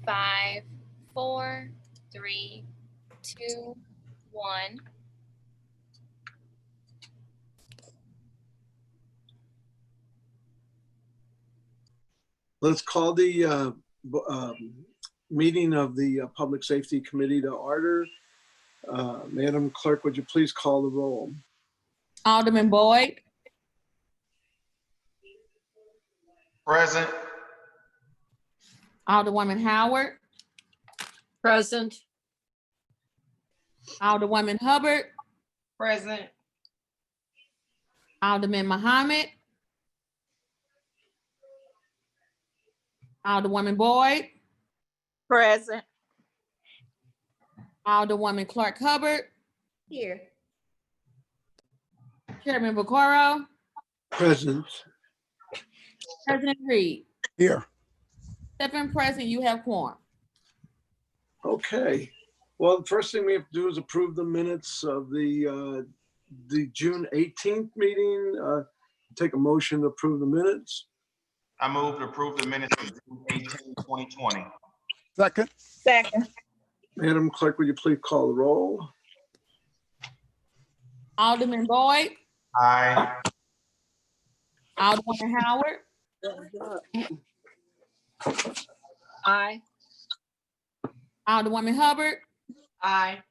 5, 4, 3, 2, 1. Let's call the meeting of the Public Safety Committee to order. Madam Clerk, would you please call the roll? Alderman Boyd, Present. Alderwoman Howard, Present. Alderwoman Hubbard, Present. Alderman Muhammad, Alderwoman Boyd, Present. Alderwoman Clark Hubbard, Here. Chairman Vaccaro, Present. President Reed. Here. 7 present, you have quorum. Okay. Well, the first thing we have to do is approve the minutes of the June 18th meeting. Take a motion to approve the minutes. I move to approve the minutes of June 18, 2020. Second. Second. Madam Clerk, would you please call the roll? Alderman Boyd, Aye. Alderwoman Howard, Aye. Alderwoman Hubbard, Aye.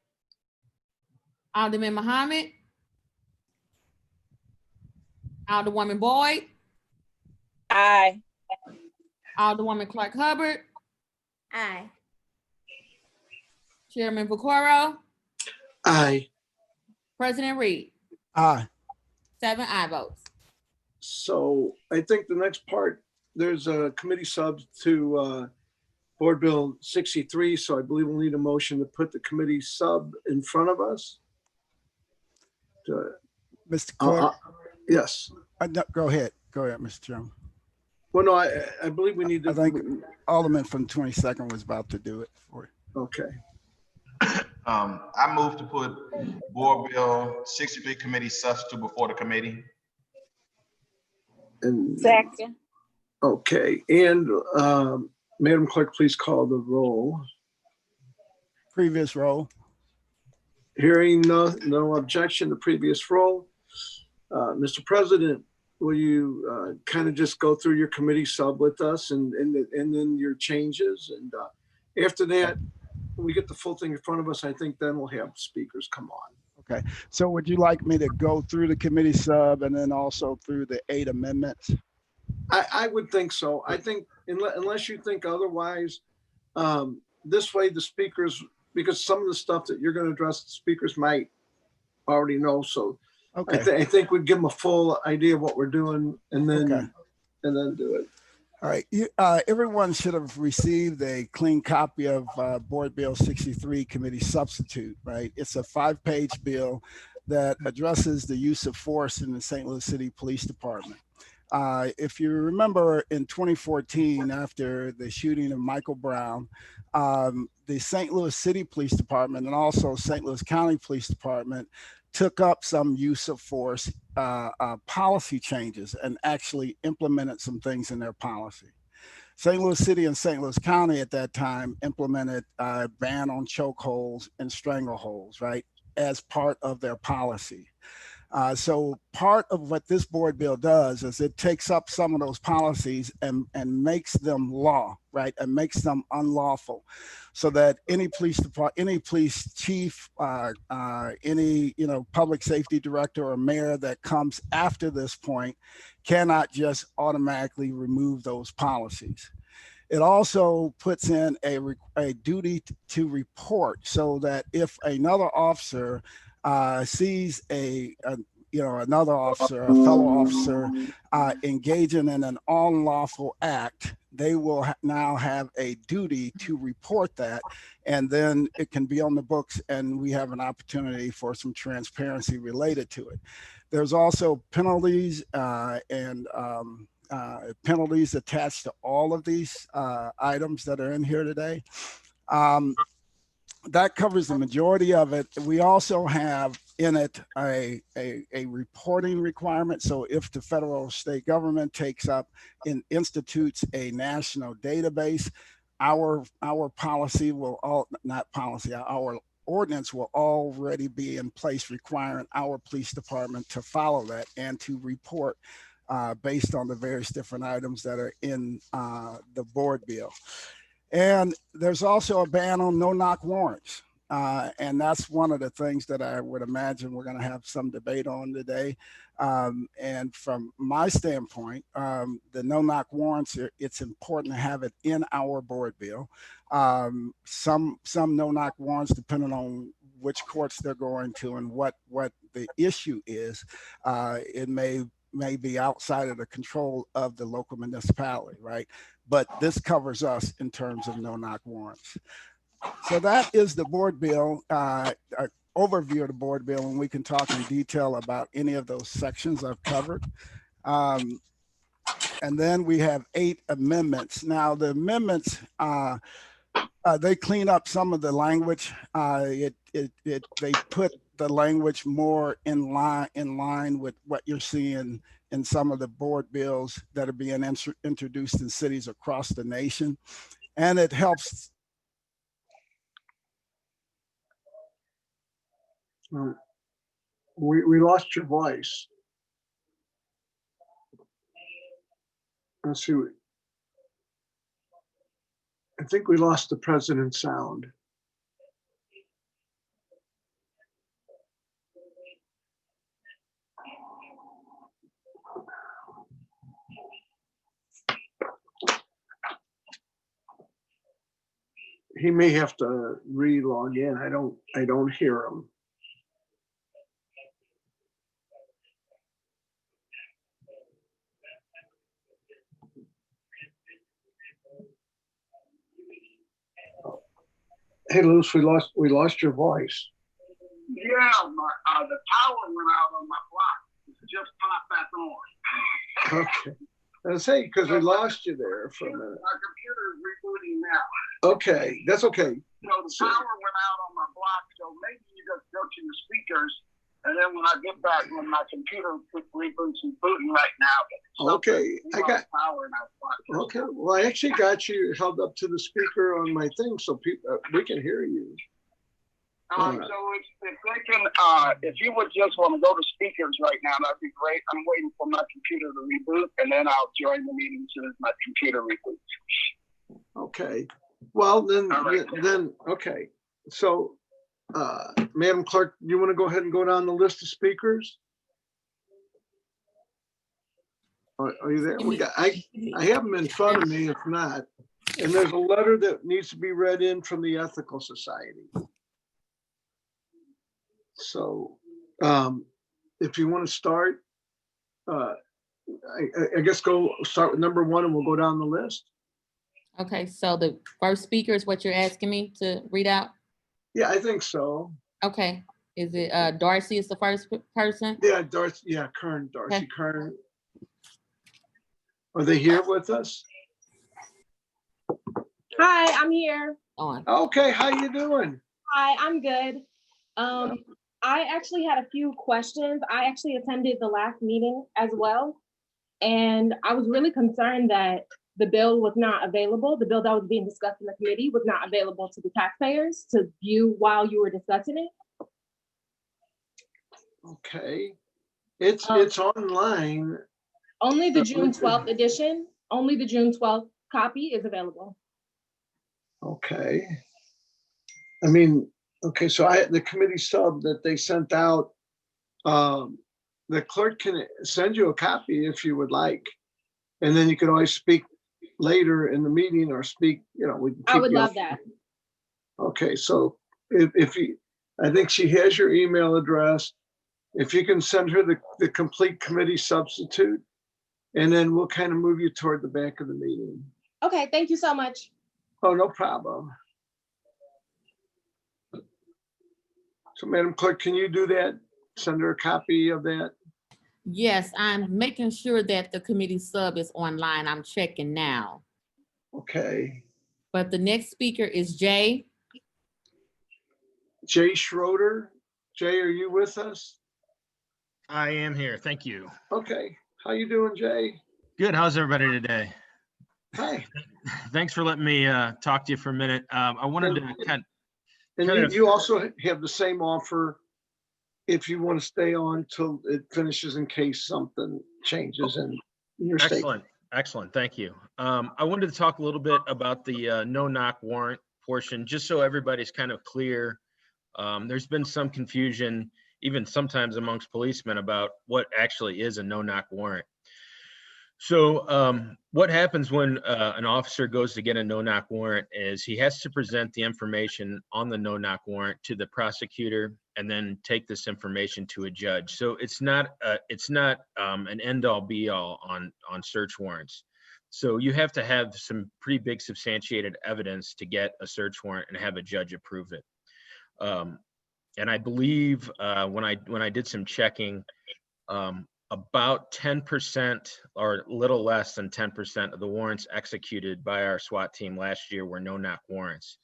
Alderman Muhammad, Alderwoman Boyd, Aye. Alderwoman Clark Hubbard, Aye. Chairman Vaccaro, Aye. President Reed. Aye. 7 aye votes. So I think the next part, there's a committee sub to Board Bill 63. So I believe we'll need a motion to put the committee sub in front of us. Mr. Clerk, Yes. no, go ahead. Go ahead, Mr. Chairman. Well, no, I believe we need to. I think Alderman from 22nd was about to do it for you. Okay. I move to put Board Bill 63 committee substitute before the committee. And Second. okay. And Madam Clerk, please call the roll. Previous roll. Hearing no objection to previous roll. Mr. President, will you kind of just go through your committee sub with us and then your changes? And after that, we get the full thing in front of us. I think then we'll have speakers come on. Okay. So would you like me to go through the committee sub and then also through the 8 amendments? I would think so. I think unless you think otherwise, this way the speakers, because some of the stuff that you're going to address, the speakers might already know. So Okay. I think we'd give them a full idea of what we're doing and then Okay. do it. All right. Everyone should have received a clean copy of Board Bill 63 committee substitute, right? It's a 5-page bill that addresses the use of force in the St. Louis City Police Department. If you remember in 2014, after the shooting of Michael Brown, the St. Louis City Police Department and also St. Louis County Police Department took up some use of force policy changes and actually implemented some things in their policy. St. Louis City and St. Louis County at that time implemented a ban on chokeholds and strangleholds, right, as part of their policy. So part of what this board bill does is it takes up some of those policies and makes them law, right, and makes them unlawful, so that any police department, any police chief, any public safety director or mayor that comes after this point cannot just automatically remove those policies. It also puts in a duty to report, so that if another officer sees another officer, a fellow officer engaging in an unlawful act, they will now have a duty to report that, and then it can be on the books and we have an opportunity for some transparency related to it. There's also penalties and penalties attached to all of these items that are in here today. That covers the majority of it. We also have in it a reporting requirement. So if the federal or state government takes up and institutes a national database, our policy will all, not policy, our ordinance will already be in place requiring our police department to follow that and to report based on the various different items that are in the board bill. And there's also a ban on no-knock warrants. And that's one of the things that I would imagine we're going to have some debate on today. And from my standpoint, the no-knock warrants, it's important to have it in our board bill. Some no-knock warrants, depending on which courts they're going to and what the issue is, it may be outside of the control of the local municipality, right? But this covers us in terms of no-knock warrants. So that is the board bill, overview of the board bill, and we can talk in detail about any of those sections I've covered. And then we have 8 amendments. Now the amendments, they clean up some of the language. They put the language more in line with what you're seeing in some of the board bills that are being introduced in cities across the nation. And it helps. We lost your voice. Let's see. I think we lost the president's sound. He may have to re-log in. I don't hear him. Hey, Lewis, we lost your voice. Yeah, the power went out on my block. It just popped back on. Okay. I say, because we lost you there for a minute. My computer is rebooting now. Okay, that's okay. So the power went out on my block, so maybe you just go to the speakers, and then when I get back, when my computer reboots and booting right now. Okay, I got power in our block. Okay, well, I actually got you held up to the speaker on my thing, so people we can hear you. So if they can, if you would just want to go to speakers right now, that'd be great. I'm waiting for my computer to reboot, and then I'll join the meeting as soon as my computer reboots. Okay. Well, then, okay. So, Madam Clerk, you want to go ahead and go down the list of speakers? Are you there? I have them in front of me, if not. And there's a letter that needs to be read in from the Ethical Society. So, if you want to start, I guess start with number 1 and we'll go down the list. Okay, so the first speaker is what you're asking me to read out? Yeah, I think so. Okay, is it Darcy is the first person? Yeah, Darcy, yeah, Darcy Okay. Kern. Are they here with us? Hi, I'm here. On. Okay, how you doing? Hi, I'm good. I actually had a few questions. I actually attended the last meeting as well. And I was really concerned that the bill was not available. The bill that was being discussed in the committee was not available to the taxpayers to view while you were discussing it. Okay, it's online. Only the June 12th edition, only the June 12th copy is available. Okay. I mean, okay, so the committee sub that they sent out, the clerk can send you a copy if you would like. And then you can always speak later in the meeting or speak, we can I keep would you love up. that. Okay, so if you, I think she has your email address. If you can send her the complete committee substitute, and then we'll kind of move you toward the back of the meeting. Okay, thank you so much. Oh, no problem. So Madam Clerk, can you do that? Send her a copy of that? Yes, I'm making sure that the committee sub is online. I'm checking now. Okay. But the next speaker is Jay. Jay Schroeder. Jay, are you with us? I am here. Thank you. Okay. How you doing, Jay? Good. How's everybody today? Hi. Thanks for letting me talk to you for a minute. I wanted to And kind of- you also have the same offer if you want to stay on till it finishes in case something changes in your state. Excellent. Thank you. I wanted to talk a little bit about the no-knock warrant portion, just so everybody's kind of clear. There's been some confusion, even sometimes amongst policemen, about what actually is a no-knock warrant. So what happens when an officer goes to get a no-knock warrant is he has to present the information on the no-knock warrant to the prosecutor and then take this information to a judge. So it's not an end-all be-all on search warrants. So you have to have some pretty big substantiated evidence to get a search warrant and have a judge approve it. And I believe when I did some checking, about 10% or a little less than 10% of the warrants executed by our SWAT team last year were no-knock warrants.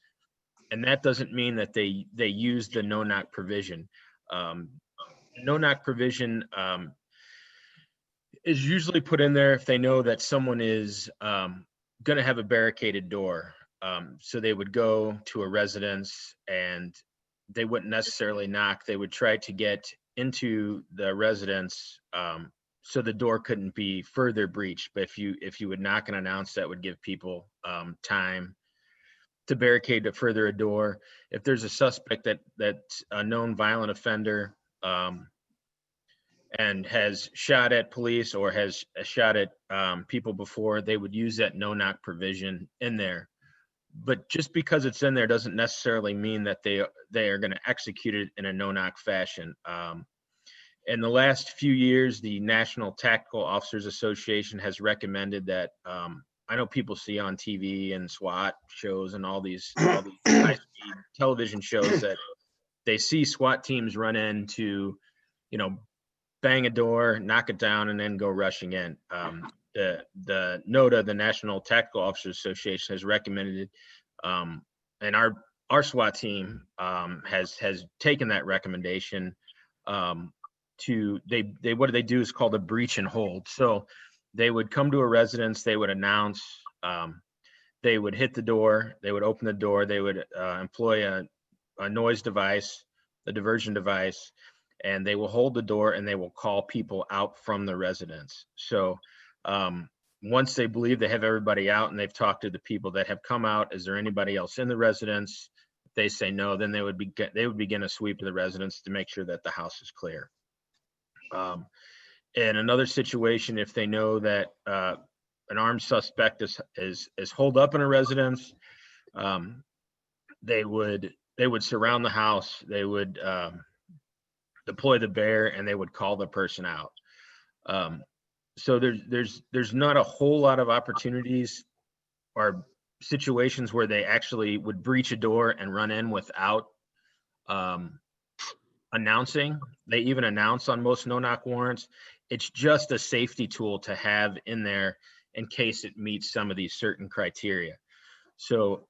And that doesn't mean that they use the no-knock provision. No-knock provision is usually put in there if they know that someone is going to have a barricaded door. So they would go to a residence and they wouldn't necessarily knock. They would try to get into the residence so the door couldn't be further breached. But if you would knock and announce, that would give people time to barricade to further a door. If there's a suspect that's a known violent offender and has shot at police or has shot at people before, they would use that no-knock provision in there. But just because it's in there doesn't necessarily mean that they are going to execute it in a no-knock fashion. In the last few years, the National Tactical Officers Association has recommended that I know people see on TV and SWAT shows and all these high-speed television shows that they see SWAT teams run in to, bang a door, knock it down, and then go rushing in. The NOTA, the National Tactical Officers Association, has recommended it, and our SWAT team has taken that recommendation. What do they do is called a breach and hold. So they would come to a residence, they would announce, they would hit the door, they would open the door, they would employ a noise device, a diversion device, and they will hold the door and they will call people out from the residence. So once they believe they have everybody out and they've talked to the people that have come out, is there anybody else in the residence? If they say no, then they would begin a sweep of the residence to make sure that the house is clear. In another situation, if they know that an armed suspect is holed up in a residence, they would surround the house. They would deploy the bear and they would call the person out. So there's not a whole lot of opportunities or situations where they actually would breach a door and run in without announcing. They even announce on most no-knock warrants. It's just a safety tool to have in there in case it meets some of these certain criteria. So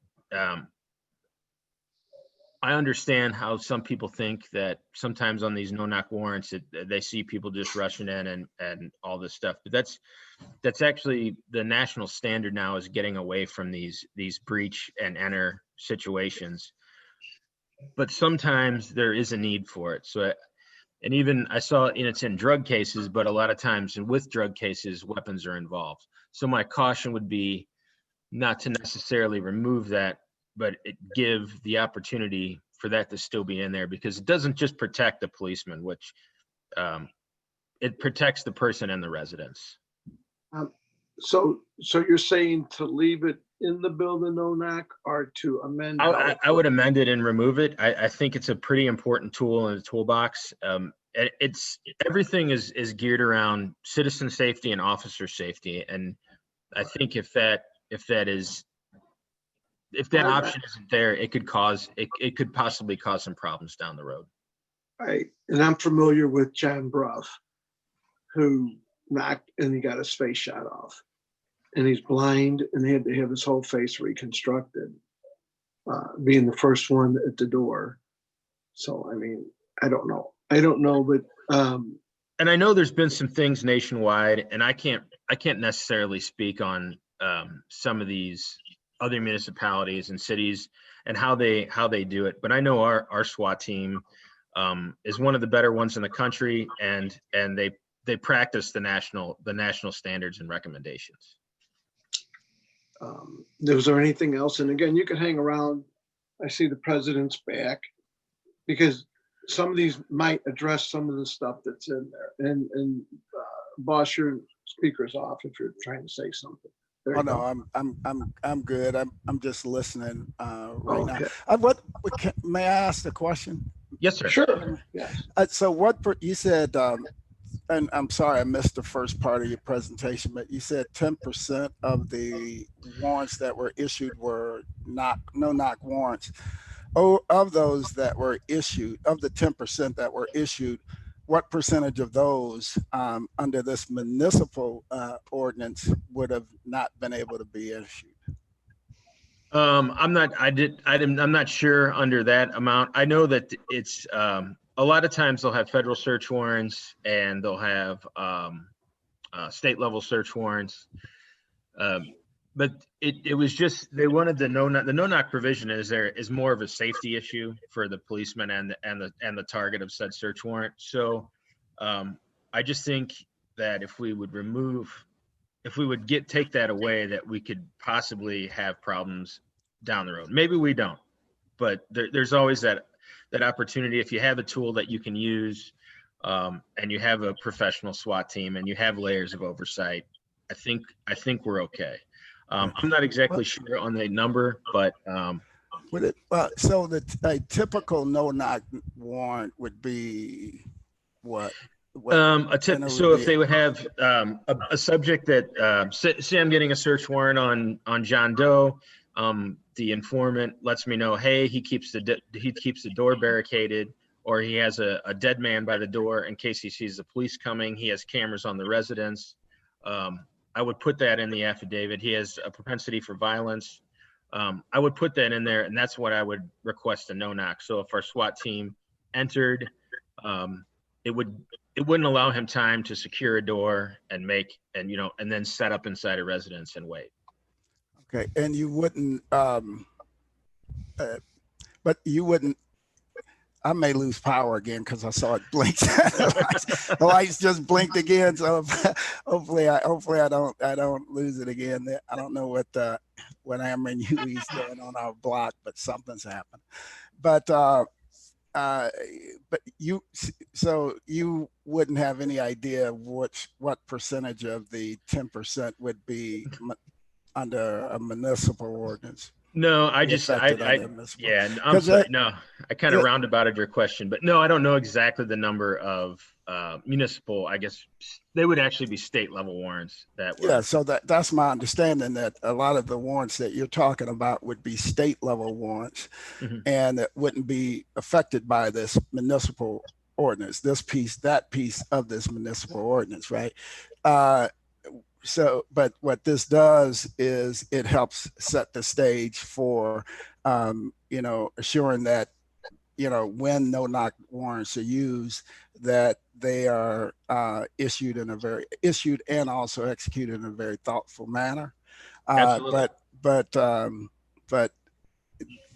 I understand how some people think that sometimes on these no-knock warrants, they see people just rushing in and all this stuff. But that's actually the national standard now, is getting away from these breach and enter situations. But sometimes there is a need for it. So, and even I saw, it's in drug cases, but a lot of times with drug cases, weapons are involved. So my caution would be not to necessarily remove that, but give the opportunity for that to still be in there, because it doesn't just protect the policeman, which it protects the person and the residents. So you're saying to leave it in the bill, the no-knock, or to amend? I would amend it and remove it. I think it's a pretty important tool in the toolbox. It's everything is geared around citizen safety and officer safety, and I think if that option isn't there, it could possibly cause some problems down the road. Right, and I'm familiar with John Bruff, who knocked and he got his face shot off, and he's blind and he had to have his whole face reconstructed, being the first one at the door. So I mean, I don't know, but and I know there's been some things nationwide, and I can't necessarily speak on some of these other municipalities and cities and how they do it. But I know our SWAT team is one of the better ones in the country, and they practice the national standards and recommendations. Was there anything else? And again, you can hang around. I see the president's back, because some of these might address some of the stuff that's in there. And boss, your speaker's off if you're trying to say something. There Oh you no, go. I'm good. I'm just listening right Okay. now. May I ask the question? Yes, sir. Sure. Yes. So you said, and I'm sorry I missed the first part of your presentation, but you said 10% of the warrants that were issued were no-knock warrants. Oh, of those that were issued, of the 10% that were issued, what percentage of those under this municipal ordinance would have not been able to be issued? I'm not sure under that amount. I know that it's a lot of times they'll have federal search warrants and they'll have state level search warrants. But it was just, they wanted the no-knock provision is more of a safety issue for the policeman and the target of said search warrant. So I just think that if we would take that away, that we could possibly have problems down the road. Maybe we don't, but there's always that opportunity. If you have a tool that you can use and you have a professional SWAT team and you have layers of oversight, I think we're okay. I'm not exactly sure on the number, but so a typical no-knock warrant would be what? So if they would have a subject that say I'm getting a search warrant on John Doe, the informant lets me know, hey, he keeps the door barricaded, or he has a dead man by the door in case he sees the police coming. He has cameras on the residence. I would put that in the affidavit. He has a propensity for violence. I would put that in there, and that's what I would request a no-knock. So if our SWAT team entered, it wouldn't allow him time to secure a door and then set up inside a residence and wait. Okay, and you wouldn't, but you wouldn't. I may lose power again because I saw it blink. The lights just blinked again. So hopefully I don't lose it again. I don't know what Ameren UE is doing on our block, but something's happened. But you wouldn't have any idea what percentage of the 10% would be under a municipal ordinance. No, I kind of roundabouted your question, but no, I don't know exactly the number of municipal. I guess they would actually be state level warrants so that's my understanding, that a lot of the warrants that you're talking about would be state level warrants, and that wouldn't be affected by this municipal ordinance, that piece of this municipal ordinance, right? But what this does is it helps set the stage for, assuring that, when no-knock warrants are used, that they are issued and also executed in a very thoughtful manner. But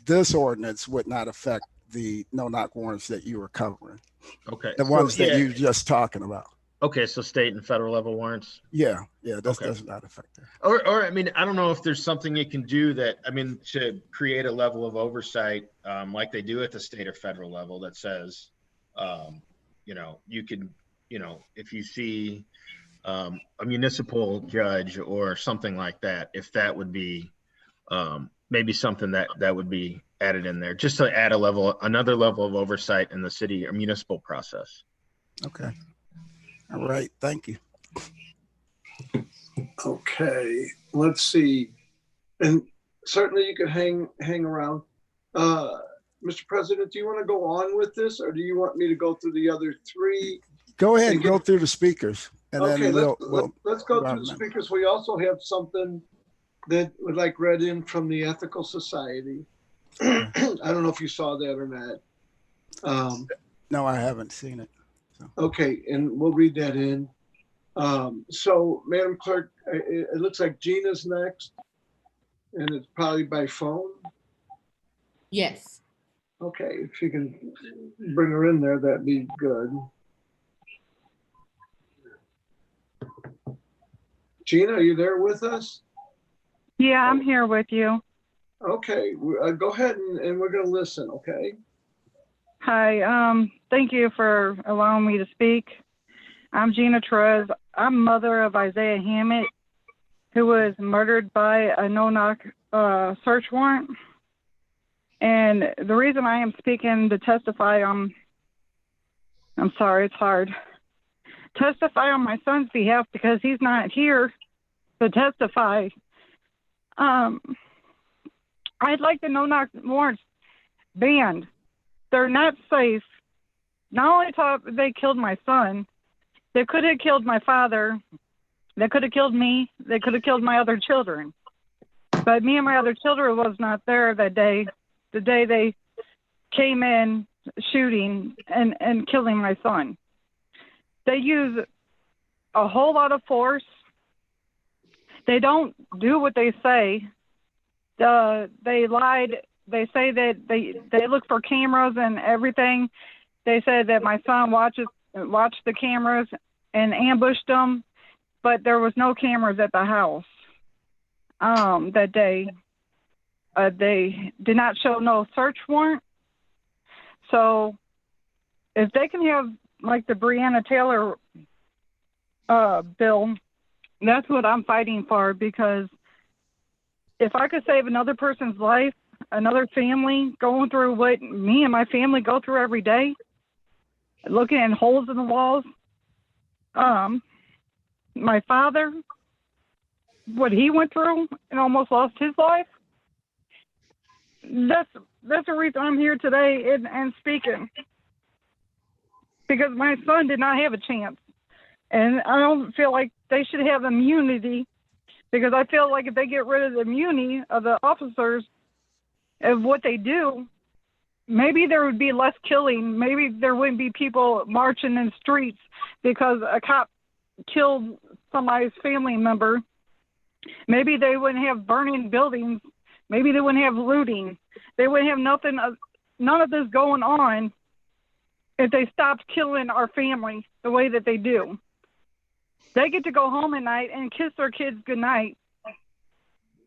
this ordinance would not affect the no-knock warrants that you were covering. Okay. The ones that you were just talking about. Okay, so state and federal level warrants. Yeah, that does not affect that. Or I mean, I don't know if there's something you can do to create a level of oversight, like they do at the state or federal level, that says, you can, if you see a municipal judge or something like that, if that would be maybe something that would be added in there, just to add another level of oversight in the city or municipal process. Okay. All right, thank you. Okay, let's see. And certainly you could hang around. Mr. President, do you want to go on with this, or do you want me to go through the other three? Go ahead and go through the speakers. And okay, then let's go through the speakers. We also have something that would like read in from the Ethical Society. I don't know if you saw that or not. No, I haven't seen it. Okay, and we'll read that in. So Madam Clerk, it looks like Gina's next. And it's probably by phone. Yes. Okay, if you can bring her in there, that'd be good. Gina, are you there with us? Yeah, I'm here with you. Okay, go ahead and we're gonna listen, okay? Hi, thank you for allowing me to speak. I'm Gina Torres. I'm mother of Isaiah Hammett, who was murdered by a no-knock search warrant. And the reason I am speaking to testify on, I'm sorry, it's hard, testify on my son's behalf because he's not here to testify. I'd like the no-knock warrants banned. They're not safe. Not only thought they killed my son, they could have killed my father. They could have killed me. They could have killed my other children. But me and my other children was not there that day, the day they came in shooting and killing my son. They use a whole lot of force. They don't do what they say. They lied. They say that they look for cameras and everything. They said that my son watched the cameras and ambushed them, but there was no cameras at the house that day. They did not show no search warrant. So if they can have like the Breonna Taylor bill, that's what I'm fighting for, because if I could save another person's life, another family going through what me and my family go through every day, looking at holes in the walls, my father, what he went through and almost lost his life, that's the reason I'm here today and speaking, because my son did not have a chance. And I don't feel like they should have immunity, because I feel like if they get rid of the immunity of the officers of what they do, maybe there would be less killing. Maybe there wouldn't be people marching in streets because a cop killed somebody's family member. Maybe they wouldn't have burning buildings. Maybe they wouldn't have looting. They wouldn't have none of this going on if they stopped killing our family the way that they do. They get to go home at night and kiss their kids goodnight.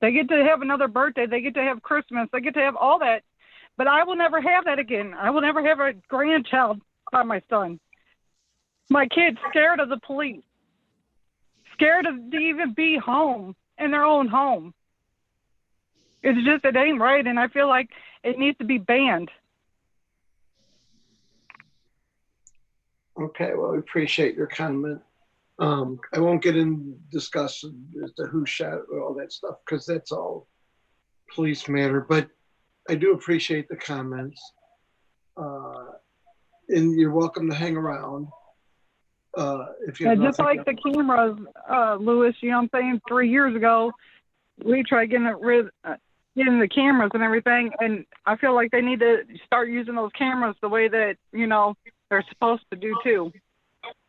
They get to have another birthday. They get to have Christmas. They get to have all that. But I will never have that again. I will never have a grandchild by my son. My kid's scared of the police, scared to even be home in their own home. It's just, it ain't right, and I feel like it needs to be banned. Okay, well, we appreciate your comment. I won't get in discuss as to who shot all that stuff, because that's all police matter, but I do appreciate the comments. And you're welcome to hang around. If you have Just like the cameras, Louis, you know what I'm saying? 3 years ago, we tried getting the cameras and everything, and I feel like they need to start using those cameras the way that, you know, they're supposed to do too.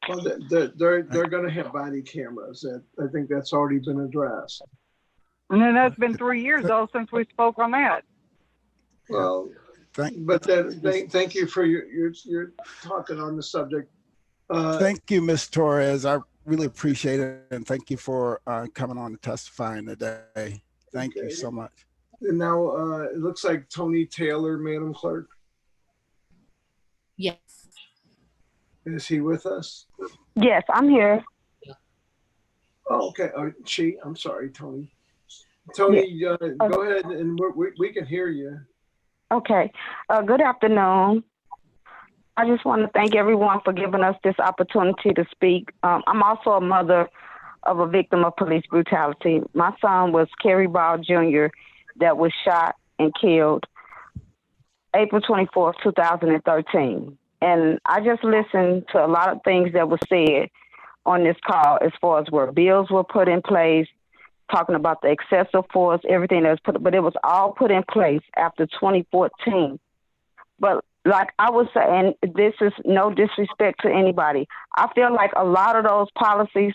Well, they're going to have body cameras. I think that's already been addressed. And then that's been 3 years though since we spoke on that. Well, thank you for your talking on the subject. Thank you, Ms. Torres. I really appreciate it, and thank you for coming on and testifying today. Thank you so much. And now it looks like Tony Taylor, Madam Clerk. Yes. Is he with us? Yes, I'm here. Oh, okay. I'm sorry, Tony. Tony, go ahead, and we can hear you. Okay. Good afternoon. I just want to thank everyone for giving us this opportunity to speak. I'm also a mother of a victim of police brutality. My son was Kerry Ball Jr. that was shot and killed April 24th, 2013. And I just listened to a lot of things that were said on this call as far as where bills were put in place, talking about the excessive force, everything that was put, but it was all put in place after 2014. But like I was saying, this is no disrespect to anybody. I feel like a lot of those policies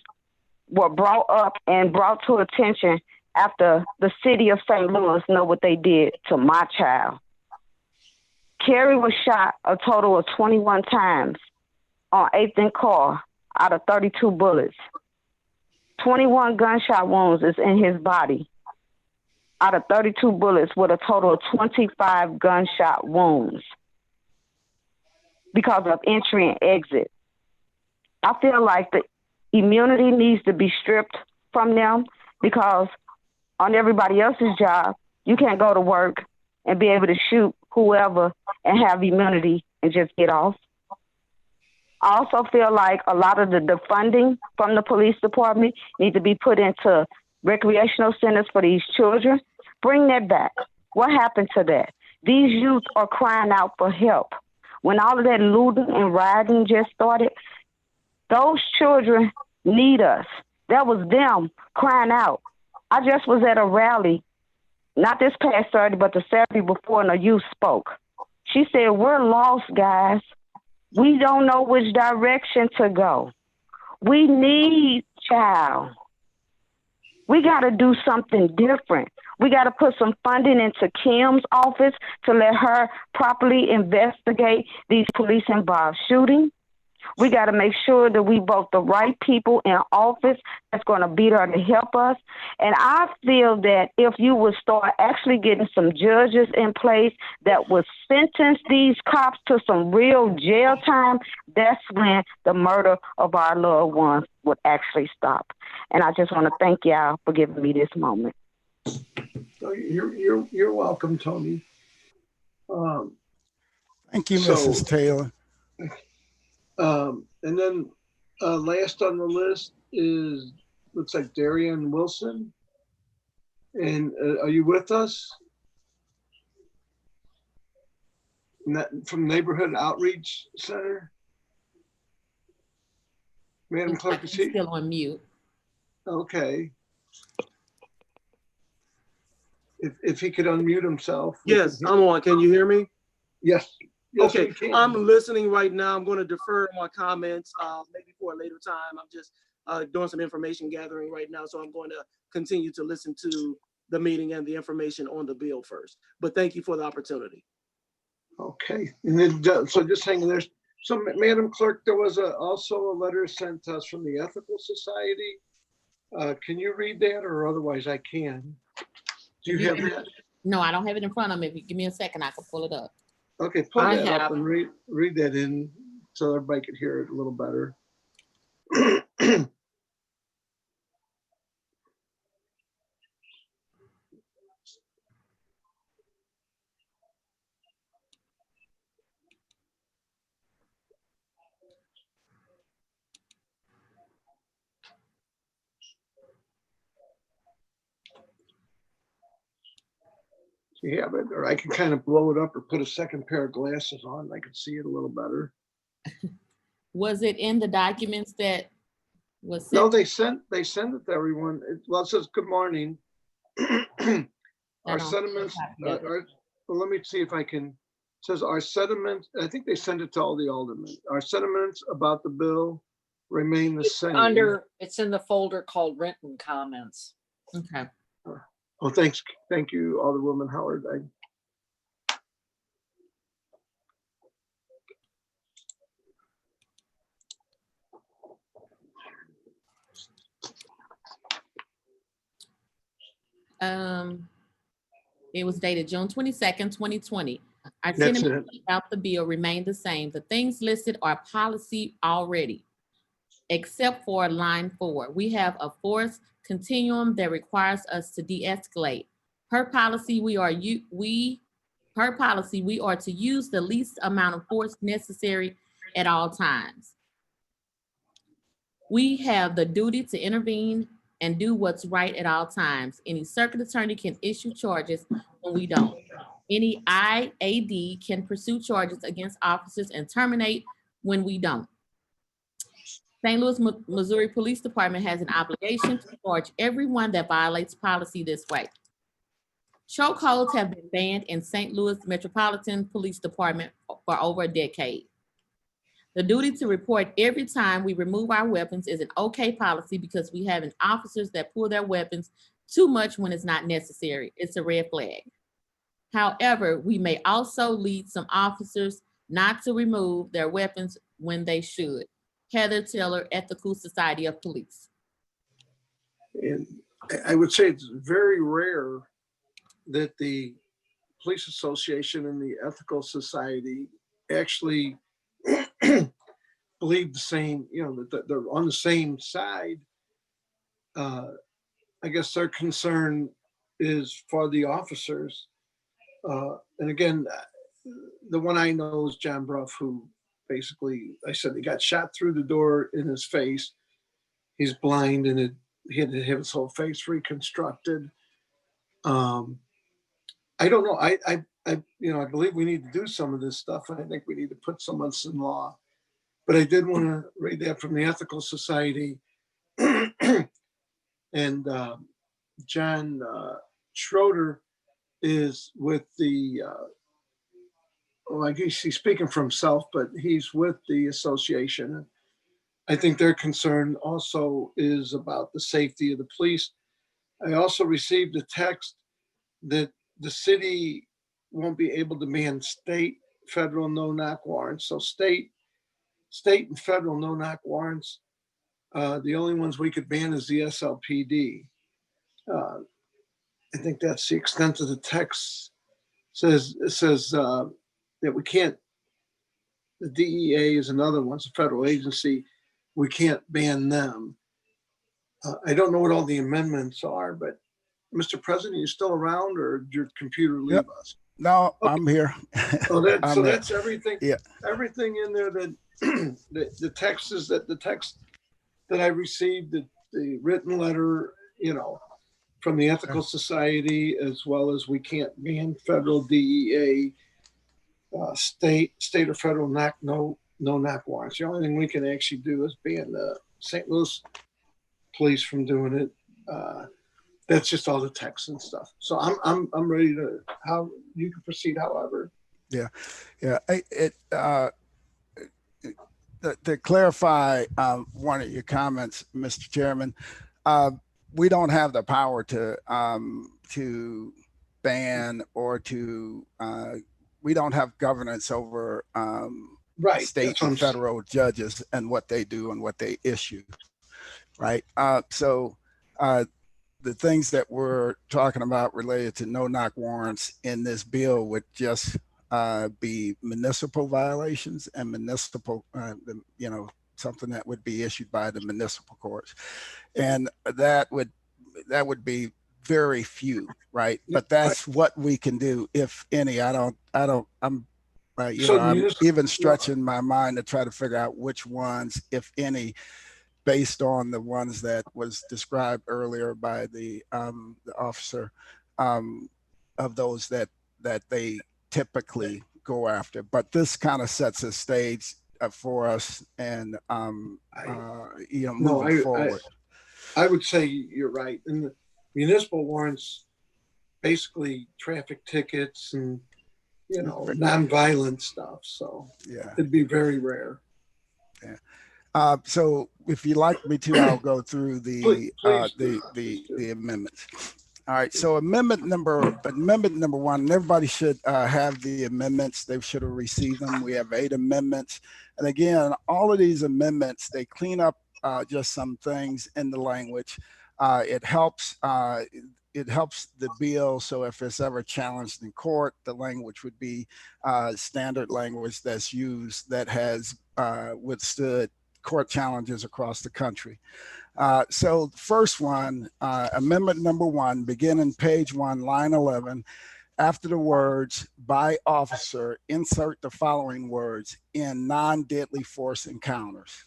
were brought up and brought to attention after the city of St. Louis know what they did to my child. Carrie was shot a total of 21 times on 8th and Carr out of 32 bullets. 21 gunshot wounds is in his body out of 32 bullets with a total of 25 gunshot wounds because of entry and exit. I feel like the immunity needs to be stripped from them because on everybody else's job, you can't go to work and be able to shoot whoever and have immunity and just get off. I also feel like a lot of the funding from the police department need to be put into recreational centers for these children. Bring that back. What happened to that? These youth are crying out for help. When all of that looting and rioting just started, those children need us. That was them crying out. I just was at a rally, not this past Saturday, but the Saturday before, and a youth spoke. She said, we're lost, guys. We don't know which direction to go. We need child. We got to do something different. We got to put some funding into Kim's office to let her properly investigate these police-involved shootings. We got to make sure that we vote the right people in office that's going to be there to help us. And I feel that if you would start actually getting some judges in place that would sentence these cops to some real jail time, that's when the murder of our loved ones would actually stop. And I just want to thank y'all for giving me this moment. So you're welcome, Tony. Thank you, Mrs. Taylor. And then last on the list is, looks like Darian Wilson. And are you with us? From Neighborhood Outreach Center? Madam Clerk, is he still on mute? Okay. If he could unmute himself. Yes, I'm on. Can you hear me? Yes. Yes, Okay, we can. I'm listening right now. I'm going to defer my comments maybe for a later time. I'm just doing some information gathering right now, so I'm going to continue to listen to the meeting and the information on the bill first. But thank you for the opportunity. Okay, and then so just hang in there. So, Madam Clerk, there was also a letter sent to us from the Ethical Society. Can you read that, or otherwise I can? Do you have that? No, I don't have it in front of me. If you give me a second, I can pull it up. Okay, pull that up and read that in so everybody could hear it a little better. You have it, or I can kind of blow it up or put a second pair of glasses on. I can see it a little better. Was it in the documents that was sent? No, they sent it to everyone. Well, it says, good morning. Our sentiments, well, let me see if I can, it says our sentiments, I think they sent it to all the aldermen. Our sentiments about the bill remain the same. It's in the folder called written comments. Okay. Oh, thanks. Thank you, Alderwoman Howard. It was dated June 22nd, 2020. Our That's sentiments it. about the bill remain the same. The things listed are policy already, except for line 4. We have a force continuum that requires us to de-escalate. Per policy, we are to use the least amount of force necessary at all times. We have the duty to intervene and do what's right at all times. Any circuit attorney can issue charges when we don't. Any IAD can pursue charges against officers and terminate when we don't. St. Louis, Missouri Police Department has an obligation to charge everyone that violates policy this way. Chokeholds have been banned in St. Louis Metropolitan Police Department for over a decade. The duty to report every time we remove our weapons is an okay policy because we have officers that pull their weapons too much when it's not necessary. It's a red flag. However, we may also lead some officers not to remove their weapons when they should. Heather Taylor, Ethical Society of Police. And I would say it's very rare that the Police Association and the Ethical Society actually believe the same, that they're on the same side. I guess their concern is for the officers. And again, the one I know is John Bruff, who basically, I said he got shot through the door in his face. He's blind and he had to have his whole face reconstructed. I don't know. I believe we need to do some of this stuff, and I think we need to put some of this in law. But I did want to read that from the Ethical Society. And John Schroeder is with the, I guess he's speaking for himself, but he's with the association. I think their concern also is about the safety of the police. I also received a text that the city won't be able to ban state, federal no-knock warrants. So state and federal no-knock warrants, the only ones we could ban is the SLPD. I think that's the extent of the text. It says that we can't, the DEA is another one, it's a federal agency. We can't ban them. I don't know what all the amendments are, but Mr. President, you still around, or did your computer leave us? No, Okay. I'm here. So I'm here. that's everything. Yeah. Everything in there that the text is the text that I received, the written letter, from the Ethical Society, as well as we can't ban federal DEA, state or federal no knock warrants. The only thing we can actually do is ban the St. Louis police from doing it. That's just all the text and stuff. So I'm ready to, how you can proceed however. Yeah. To clarify one of your comments, Mr. Chairman, we don't have the power to ban or to we don't have governance over state and federal judges and what they do and what they issue, right? So the things that we're talking about related to no-knock warrants in this bill would just be municipal violations and municipal, something that would be issued by the municipal courts, and that would be very few, right? But that's what we can do, if any. I'm even stretching my mind to try to figure out which ones, if any, based on the ones that was described earlier by the officer, of those that they typically go after. But this kind of sets a stage for us, and moving forward. I would say you're right. And the municipal warrants, basically traffic tickets and non-violent stuff. So yeah, it'd be very rare. Yeah. So if you'd like me to, I'll go through the amendments. All right. So amendment number one, and everybody should have the amendments. They should have received them. We have 8 amendments. And again, all of these amendments, they clean up just some things in the language. It helps the bill. So if it's ever challenged in court, the language would be standard language that's used, that has withstood court challenges across the country. So the first one, amendment number 1, beginning page 1, line 11, after the words "by officer," insert the following words: "in non-deadly force encounters."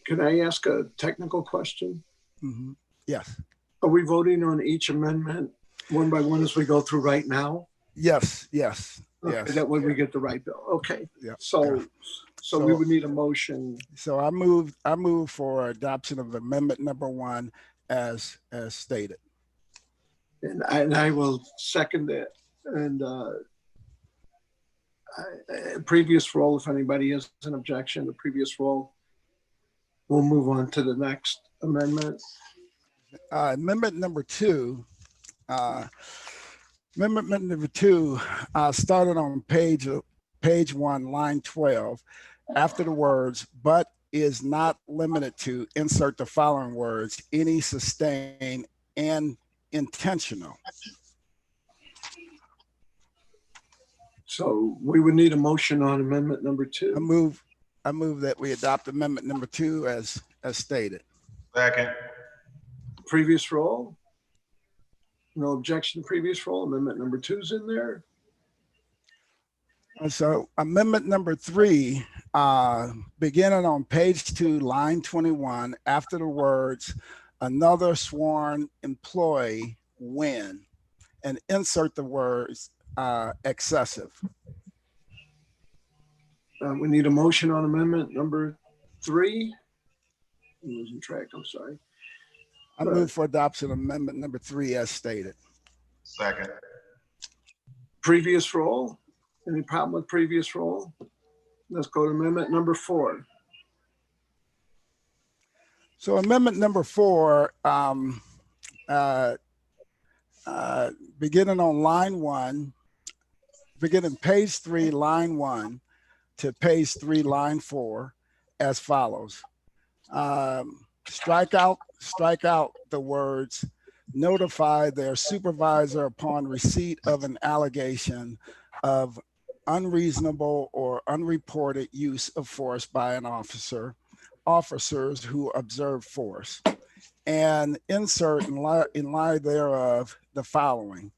Can I ask a technical question? Mm-hmm. Yes. Are we voting on each amendment one by one as we go through right now? Yes. Okay, that way we get the right bill. Okay. Yeah. So we would need a motion. So I move for adoption of amendment number 1 as stated. And I will second it. And previous roll, if anybody has an objection to previous roll. We'll move on to the next amendment. Amendment number two. Amendment number two started on page 1, line 12. After the words, but is not limited to, insert the following words, any, sustained, and intentional. So we would need a motion on amendment number two. I move that we adopt amendment number two as stated. Second. Previous roll. No objection to previous roll. Amendment number two is in there. And so amendment number three, beginning on page 2, line 21, after the words, another sworn employee when, and insert the words excessive. We need a motion on amendment number three. I'm losing track, I'm sorry. I move for adoption of amendment number 3 as stated. Second. Previous roll. Any problem with previous roll? Let's go to amendment number 4. So amendment number 4, beginning on line 1, beginning page 3, line 1 to page 3, line 4, as follows. Strike out the words, notify their supervisor upon receipt of an allegation of unreasonable or unreported use of force by an officer, officers who observe force, and insert in line thereof the following.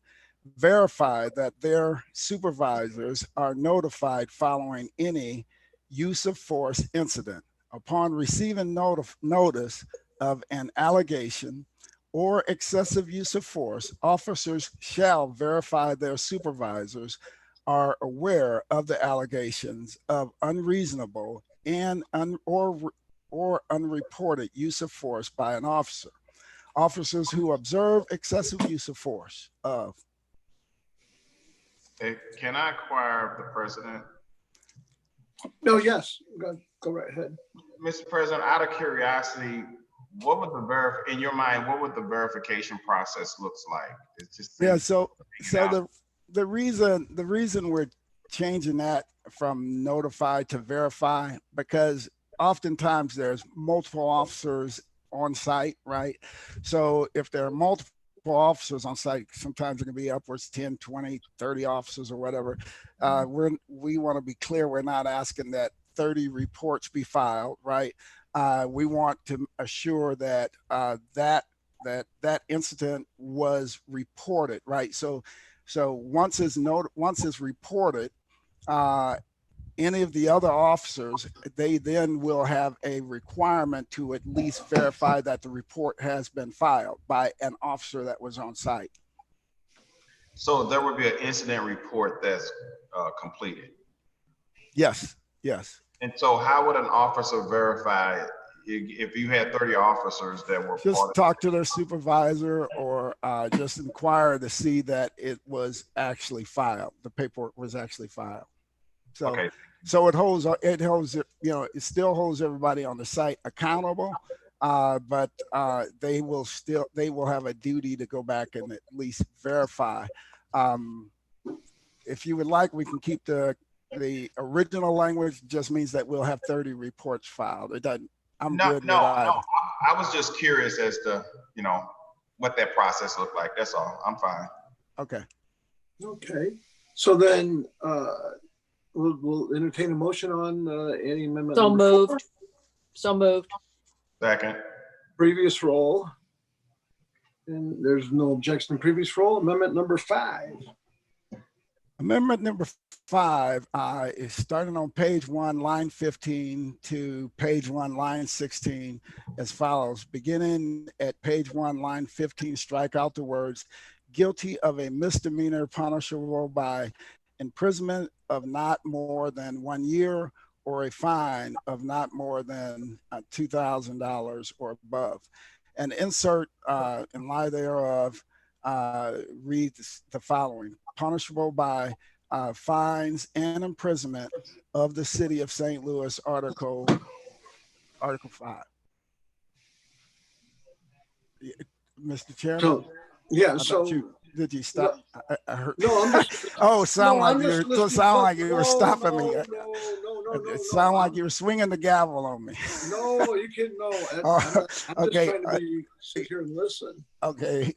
Verify that their supervisors are notified following any use of force incident. Upon receiving notice of an allegation or excessive use of force, officers shall verify their supervisors are aware of the allegations of unreasonable and or unreported use of force by an officer. Officers who observe excessive use of force of. Hey, can I inquire of the president? No, yes, go right ahead. Mr. President, out of curiosity, what would in your mind, what would the verification process looks like? It's just So the reason we're changing that from notified to verify, because oftentimes there's multiple officers on site, right? So if there are multiple officers on site, sometimes it can be upwards 10, 20, 30 officers or whatever. We want to be clear, we're not asking that 30 reports be filed, right? We want to assure that that incident was reported, right? So once it's reported, any of the other officers, they then will have a requirement to at least verify that the report has been filed by an officer that was on site. So there would be an incident report that's completed? Yes. And so how would an officer verify if you had 30 officers that were just part of talk to their supervisor or just inquire to see that it was actually filed. The paperwork was actually filed. So, okay. So it still holds everybody on the site accountable, but they will have a duty to go back and at least verify. If you would like, we can keep the original language. Just means that we'll have 30 reports filed. It doesn't. No. I was just curious as to what that process looked like. That's all. I'm fine. Okay. So then we'll entertain a motion on any amendment. So moved. 4. So moved. Second. Previous roll. And there's no objection to previous roll. Amendment number 5. Amendment number 5 is starting on page 1, line 15 to page 1, line 16 as follows. Beginning at page 1, line 15, strike out the words guilty of a misdemeanor punishable by imprisonment of not more than 1 year or a fine of not more than $2,000 or above. And insert in lie thereof reads the following: punishable by fines and imprisonment of the city of St. Louis, Article 5. Mr. Chairman? So, yeah, I so. thought did you stop? I heard. No, I'm just. Oh, sound No, like I'm you just were, listening. sound like you were No, stopping no, me. No. It sounded like you were swinging the gavel on me. No, you can't, no. Oh, I'm just okay, trying to sit here and listen. Okay,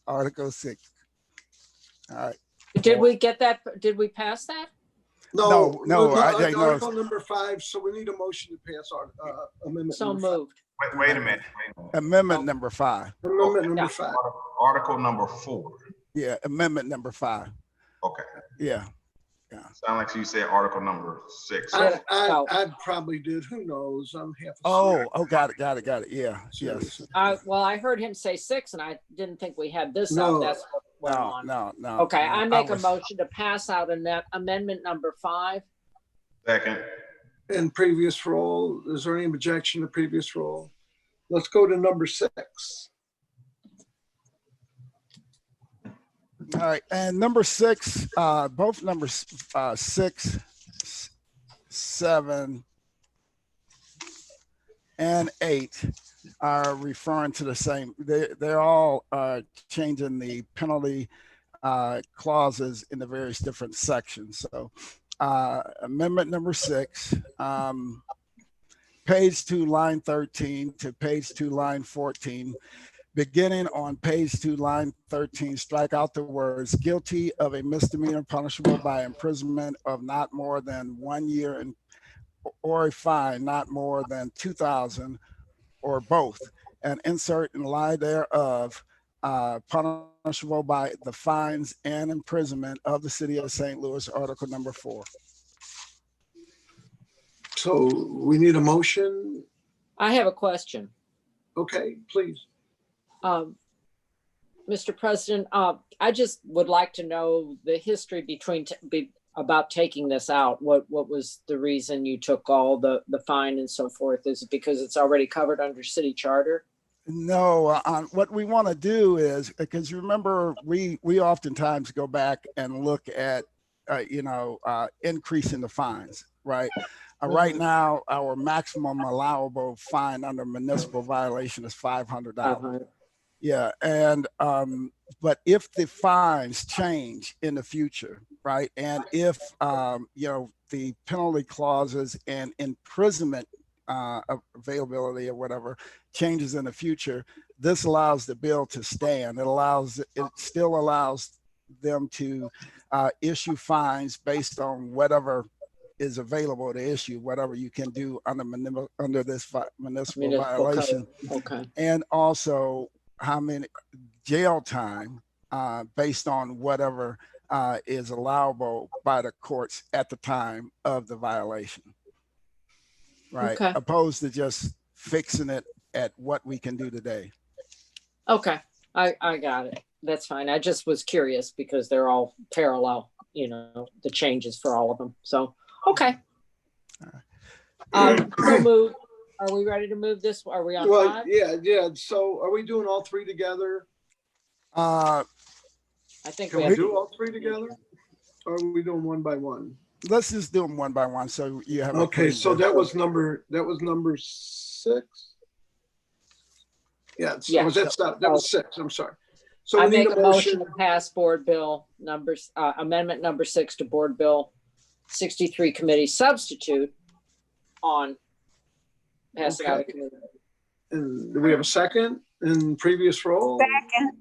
Article 6. All right. Did we get that? Did we pass that? No, Article number 5, so we need a motion to pass our amendment. So number 5. moved. Wait a minute. Amendment number 5. Amendment number 5. Article number 4. Yeah, amendment number 5. Okay. Yeah. Sound like you said article number 6. I probably did. Who knows? I'm half. Got it. Yeah. Yes. Well, I heard him say 6, and I didn't think we had this No. out. That's what went on. No. Okay, I make a was- motion to pass out amendment number 5. Second. And previous roll. Is there any objection to previous roll? Let's go to number 6. All right, and number 6, both numbers 6, 7, and 8 are referring to the same. They're all changing the penalty clauses in the various different sections. So, amendment number 6, page 2, line 13 to page 2, line 14. Beginning on page 2, line 13, strike out the words guilty of a misdemeanor punishable by imprisonment of not more than 1 year or a fine not more than $2,000 or both, and insert in lie thereof punishable by the fines and imprisonment of the city of St. Louis, article number 4. So we need a motion. I have a question. Okay, please. Mr. President, I just would like to know the history about taking this out. What was the reason you took all the fine and so forth? Is it because it's already covered under city charter? No, what we want to do is, because remember, we oftentimes go back and look at, increasing the fines, right? Right now, our maximum allowable fine under municipal violation is $500. Yeah, and but if the fines change in the future, right, and if the penalty clauses and imprisonment availability or whatever changes in the future, this allows the bill to stand. It still allows them to issue fines based on whatever is available to issue, whatever you can do under this municipal violation. Okay. And also how many jail time based on whatever is allowable by the courts at the time of the violation. Right. Okay. Opposed to just fixing it at what we can do today. Okay, I got it. That's fine. I just was curious because they're all parallel, the changes for all of them. So, okay. We'll move. Are we ready to move this? Are we on 5? Yeah. So are we doing all 3 together? I think Can we do all 3 together? Or are we doing one by one? Let's just do them one by one. So you have. Okay. So that was number 6. Yeah. Yeah. That was 6. I'm sorry. So I we need make a motion to pass board bill amendment number 6 to board bill 63 committee substitute on passing out of committee. And do we have a second in previous roll? Second.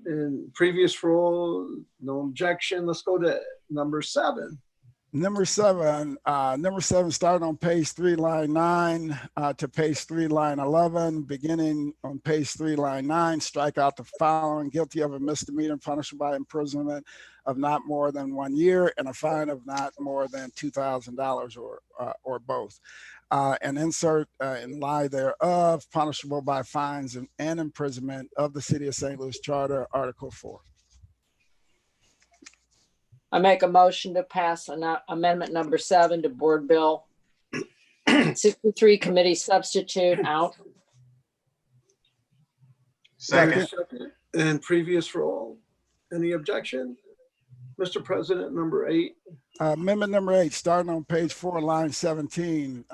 In previous roll, no objection. Let's go to number 7. Number 7, starting on page 3, line 9 to page 3, line 11, beginning on page 3, line 9, strike out the following: guilty of a misdemeanor punishable by imprisonment of not more than 1 year and a fine of not more than $2,000 or both. And insert in lie thereof punishable by fines and imprisonment of the city of St. Louis Charter, Article 4. I make a motion to pass amendment number 7 to board bill 63 committee substitute out. Second. And previous roll. Any objection? Mr. President, number 8. Amendment number 8, starting on page 4, line 17,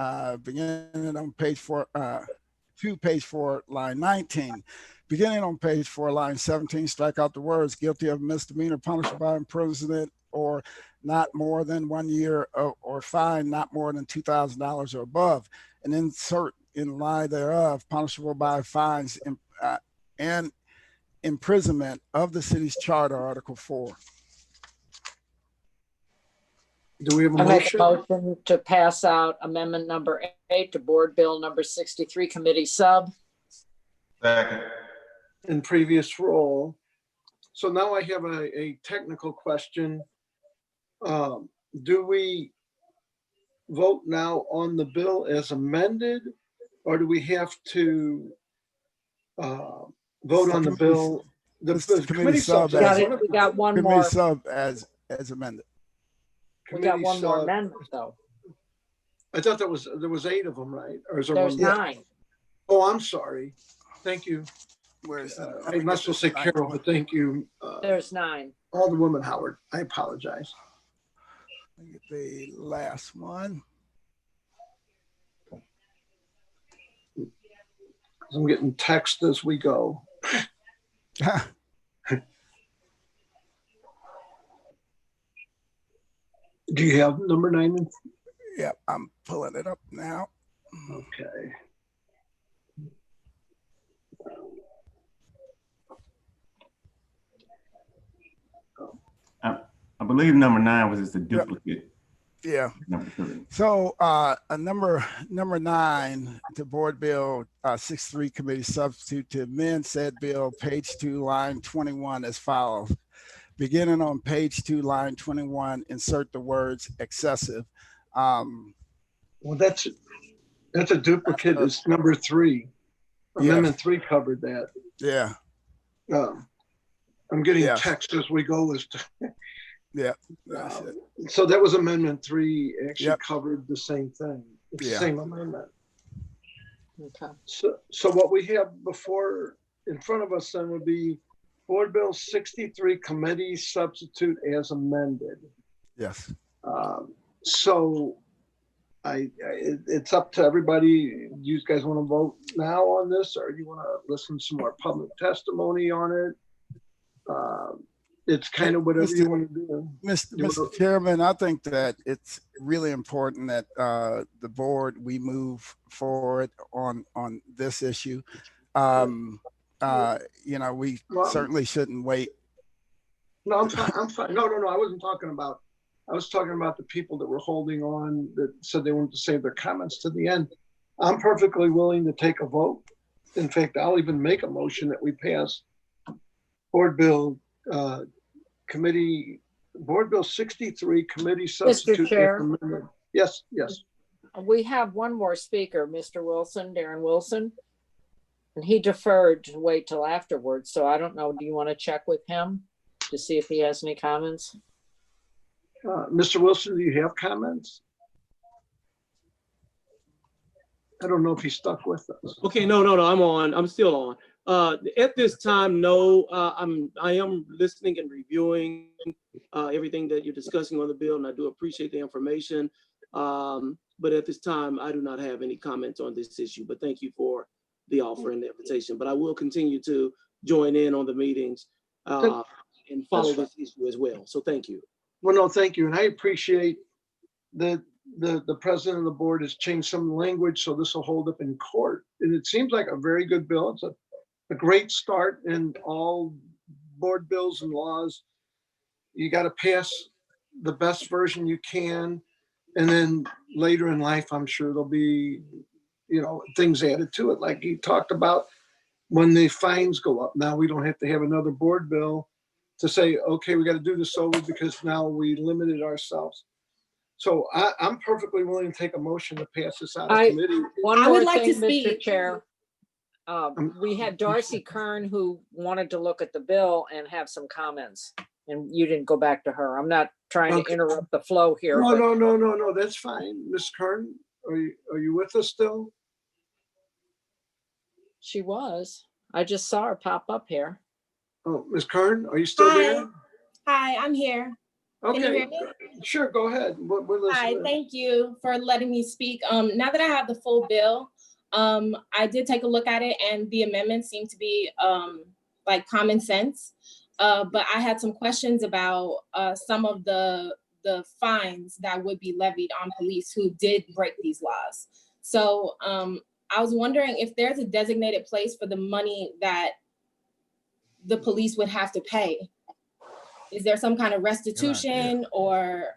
beginning on page 4, to page 4, line 19. Beginning on page 4, line 17, strike out the words guilty of misdemeanor punishable by imprisonment or not more than 1 year or fine not more than $2,000 or above, and insert in line thereof punishable by fines and imprisonment of the city's charter, Article 4. Do we have a I make a motion? motion to pass out amendment number 8 to Board Bill number 63, Committee Sub. Second. In previous role. So now I have a technical question. Do we vote now on the bill as amended, or do we have to vote on the bill? The committee sub. We got one Committee more. sub as amended. We got one more sub. amendment though. I thought there was 8 of them, right? Or is there There's one? 9. Oh, I'm sorry. Thank you. Where's I must well say Carol, but thank you. There's 9. Alderwoman Howard. I apologize. Get the last one. I'm getting text as we go. Do you have number 9? Yep, I'm pulling it up now. Okay. I believe number 9 was just a duplicate. Yeah. Number 3. So number 9 to Board Bill 63 Committee Substitute to amend said bill, page 2, line 21 as follows. Beginning on page 2, line 21, insert the words excessive. Well, that's a duplicate. It's number 3. Amendment 3 covered that. Yeah. I'm getting Yes. text as we go as to. Yeah. That's it. So that was amendment 3 actually Yep. covered the same thing. It's the Yeah. same amendment. Okay. So what we have before in front of us then would be Board Bill 63 Committee Substitute as amended. Yes. So it's up to everybody. Do you guys want to vote now on this, or do you want to listen to some more public testimony on it? It's kind of whatever you want to do. Mr. Chairman, I think that it's really important that the board, we move forward on this issue. We certainly shouldn't wait. No, I'm fine. I'm fine. No. I wasn't talking about. I was talking about the people that were holding on that said they wanted to save their comments to the end. I'm perfectly willing to take a vote. In fact, I'll even make a motion that we pass Board Bill Board Bill 63 Committee Substitute. Chair. Yes. We have one more speaker, Mr. Wilson, Darren Wilson. And he deferred to wait till afterwards. So I don't know, do you want to check with him to see if he has any comments? Mr. Wilson, do you have comments? I don't know if he's stuck with us. Okay, no, I'm on. I'm still on. At this time, no, I am listening and reviewing everything that you're discussing on the bill, and I do appreciate the information. But at this time, I do not have any comments on this issue. But thank you for the offer and the invitation. But I will continue to join in on the meetings and follow this issue as well. So thank you. Well, no, thank you, and I appreciate that the president of the board has changed some language, so this will hold up in court. And it seems like a very good bill. It's a great start in all board bills and laws. You got to pass the best version you can, and then later in life, I'm sure there'll be, things added to it, like you talked about when the fines go up. Now we don't have to have another board bill to say, okay, we got to do this over because now we limited ourselves. So I'm perfectly willing to take a motion to pass this out of committee. One more thing, Mr. Chair. We had Darcy Kern who wanted to look at the bill and have some comments, and you didn't go back to her. I'm not trying to interrupt the flow here. No, that's fine. Ms. Kern, are you with us still? She was. I just saw her pop up here. Oh, Ms. Kern, are you still there? Hi, I'm here. Can you Okay, hear me? sure, go ahead. We're Hi, listening. thank you for letting me speak. Now that I have the full bill, I did take a look at it and the amendments seem to be like common sense. But I had some questions about some of the fines that would be levied on police who did break these laws. So I was wondering if there's a designated place for the money that the police would have to pay. Is there some kind of restitution or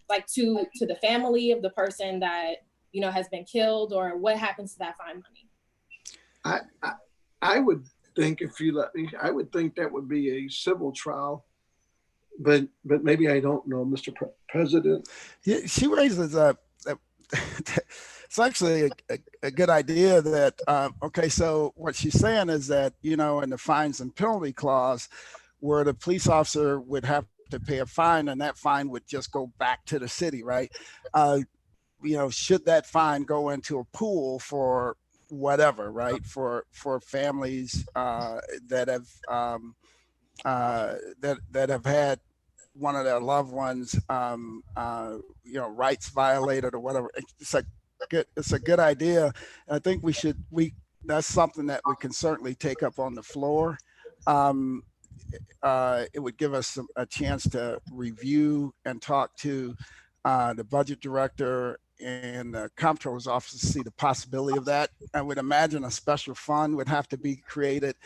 like to the family of the person that, you know, has been killed, or what happens to that fine money? I would think, if you let me, I would think that would be a civil trial, but maybe I don't know, Mr. President. Yeah, she raises it's actually a good idea that, okay, so what she's saying is that, you know, in the fines and penalty clause, where the police officer would have to pay a fine and that fine would just go back to the city, right? You know, should that fine go into a pool for whatever, right? For families that have had one of their loved ones, you know, rights violated or whatever. It's a good idea. I think that's something that we can certainly take up on the floor. It would give us a chance to review and talk to the budget director and the comptroller's office to see the possibility of that. I would imagine a special fund would have to be created,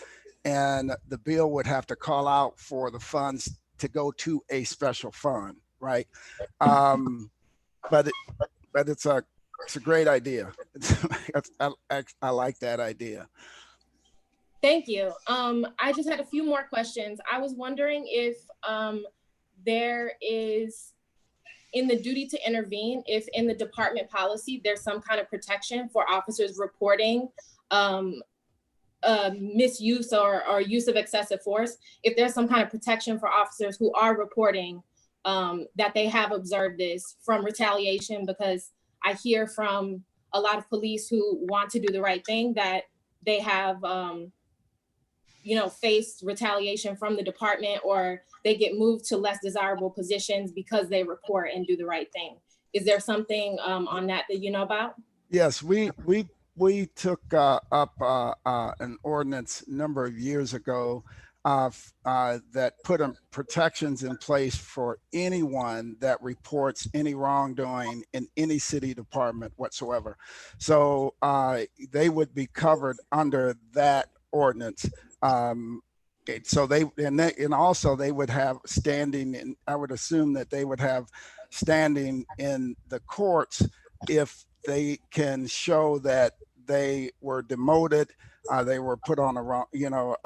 and the bill would have to call out for the funds to go to a special fund, right? But it's a great idea. I like that idea. Thank you. I just had a few more questions. I was wondering if there is, in the duty to intervene, if in the department policy, there's some kind of protection for officers reporting misuse or use of excessive force, if there's some kind of protection for officers who are reporting that they have observed this from retaliation, because I hear from a lot of police who want to do the right thing that they have you know, faced retaliation from the department, or they get moved to less desirable positions because they report and do the right thing. Is there something on that you know about? Yes, we took up an ordinance a number of years ago that put protections in place for anyone that reports any wrongdoing in any city department whatsoever. So they would be covered under that ordinance. So and also they would have standing, and I would assume that they would have standing in the courts if they can show that they were demoted, they were put on a wrong, you know,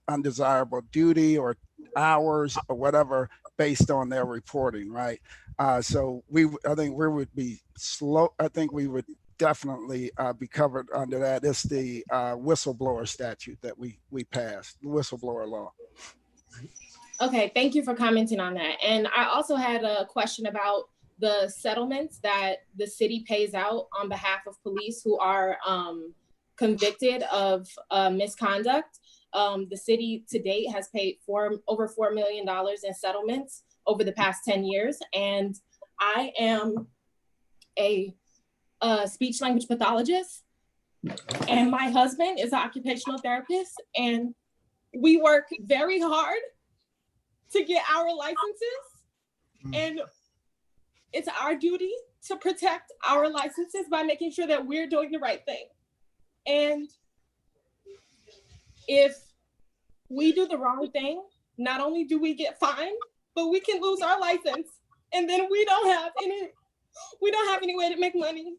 undesirable duty or hours or whatever based on their reporting, right? So I think we would be slow. I think we would definitely be covered under that. It's the whistleblower statute that we passed, the whistleblower law. Okay, thank you for commenting on that. And I also had a question about the settlements that the city pays out on behalf of police who are convicted of misconduct. The city to date has paid over $4 million in settlements over the past 10 years. And I am a speech language pathologist, and my husband is an occupational therapist, and we work very hard to get our licenses, and it's our duty to protect our licenses by making sure that we're doing the right thing. And if we do the wrong thing, not only do we get fined, but we can lose our license, and then we don't have any way to make money.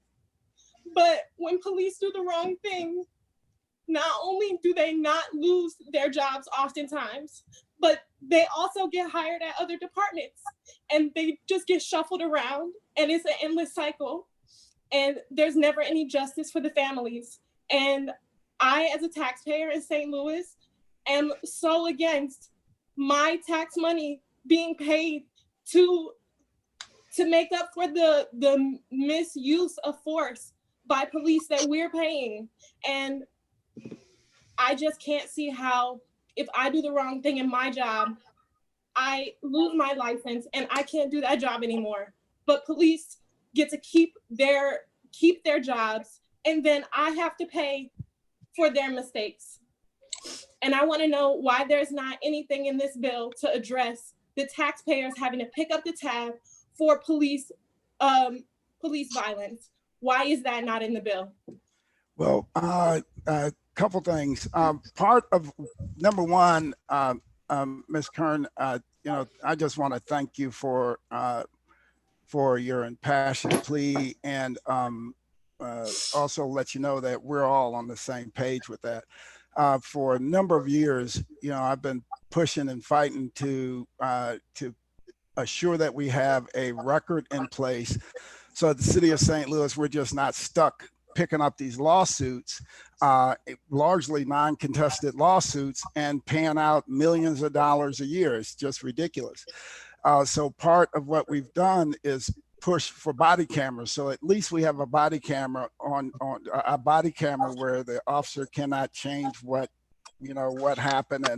But when police do the wrong thing, not only do they not lose their jobs oftentimes, but they also get hired at other departments, and they just get shuffled around, and it's an endless cycle, and there's never any justice for the families. And I, as a taxpayer in St. Louis, am so against my tax money being paid to make up for the misuse of force by police that we're paying. And I just can't see how, if I do the wrong thing in my job, I lose my license and I can't do that job anymore. But police get to keep their jobs, and then I have to pay for their mistakes. And I want to know why there's not anything in this bill to address the taxpayers having to pick up the tab for police violence. Why is that not in the bill? Well, a couple things. Part of number one, Ms. Kern, I just want to thank you for your impassioned plea, and also let you know that we're all on the same page with that. For a number of years, I've been pushing and fighting to assure that we have a record in place, so at the city of St. Louis, we're just not stuck picking up these lawsuits, largely non-contested lawsuits, and paying out millions of dollars a year. It's just ridiculous. So part of what we've done is push for body cameras. So at least we have a body camera on a body camera where the officer cannot change what happened,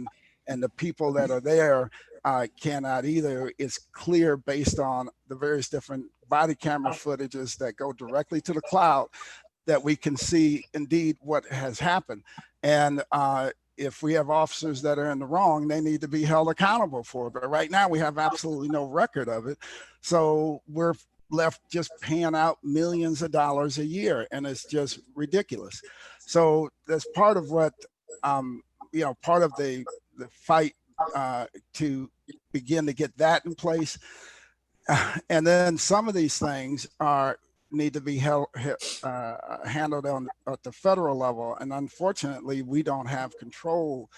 and the people that are there cannot either. It's clear based on the various different body camera footages that go directly to the cloud that we can see indeed what has happened. And if we have officers that are in the wrong, they need to be held accountable for it. But right now we have absolutely no record of it. So we're left just paying out millions of dollars a year, and it's just ridiculous. So that's part of what, part of the fight to begin to get that in place. And then some of these things need to be handled at the federal level. And unfortunately, we don't have control,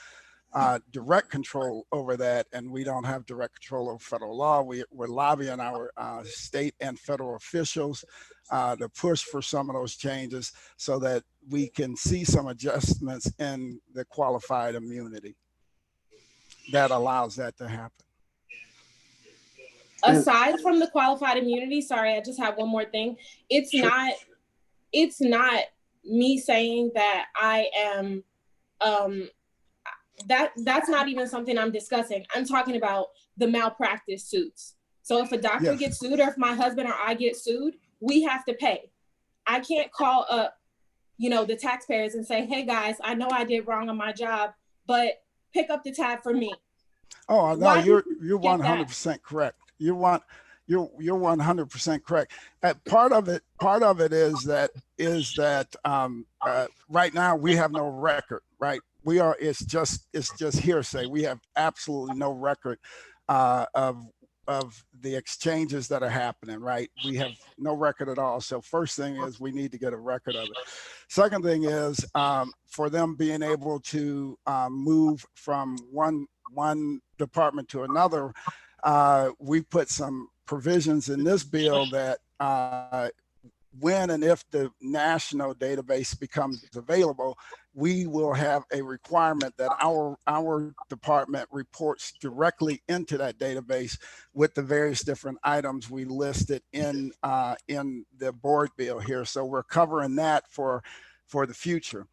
direct control over that. And we don't have direct control over federal law. We're lobbying our state and federal officials to push for some of those changes so that we can see some adjustments in the qualified immunity that allows that to happen. Aside from the qualified immunity, sorry, I just have one more thing. It's not me saying that I am, that's not even something I'm discussing. I'm talking about the malpractice suits. So if a doctor gets sued, or if my husband or I get sued, we have to pay. I can't call up, the taxpayers and say, hey guys, I know I did wrong on my job, but pick up the tab for me. Oh, no, you're 100% correct. You're 100% correct. Part of it is that right now we have no record, right? It's just hearsay. We have absolutely no record of the exchanges that are happening, right? We have no record at all. So first thing is we need to get a record of it. Second thing is for them being able to move from one department to another. We put some provisions in this bill that when and if the national database becomes available, we will have a requirement that our department reports directly into that database with the various different items we listed in the board bill here. So we're covering that for the future.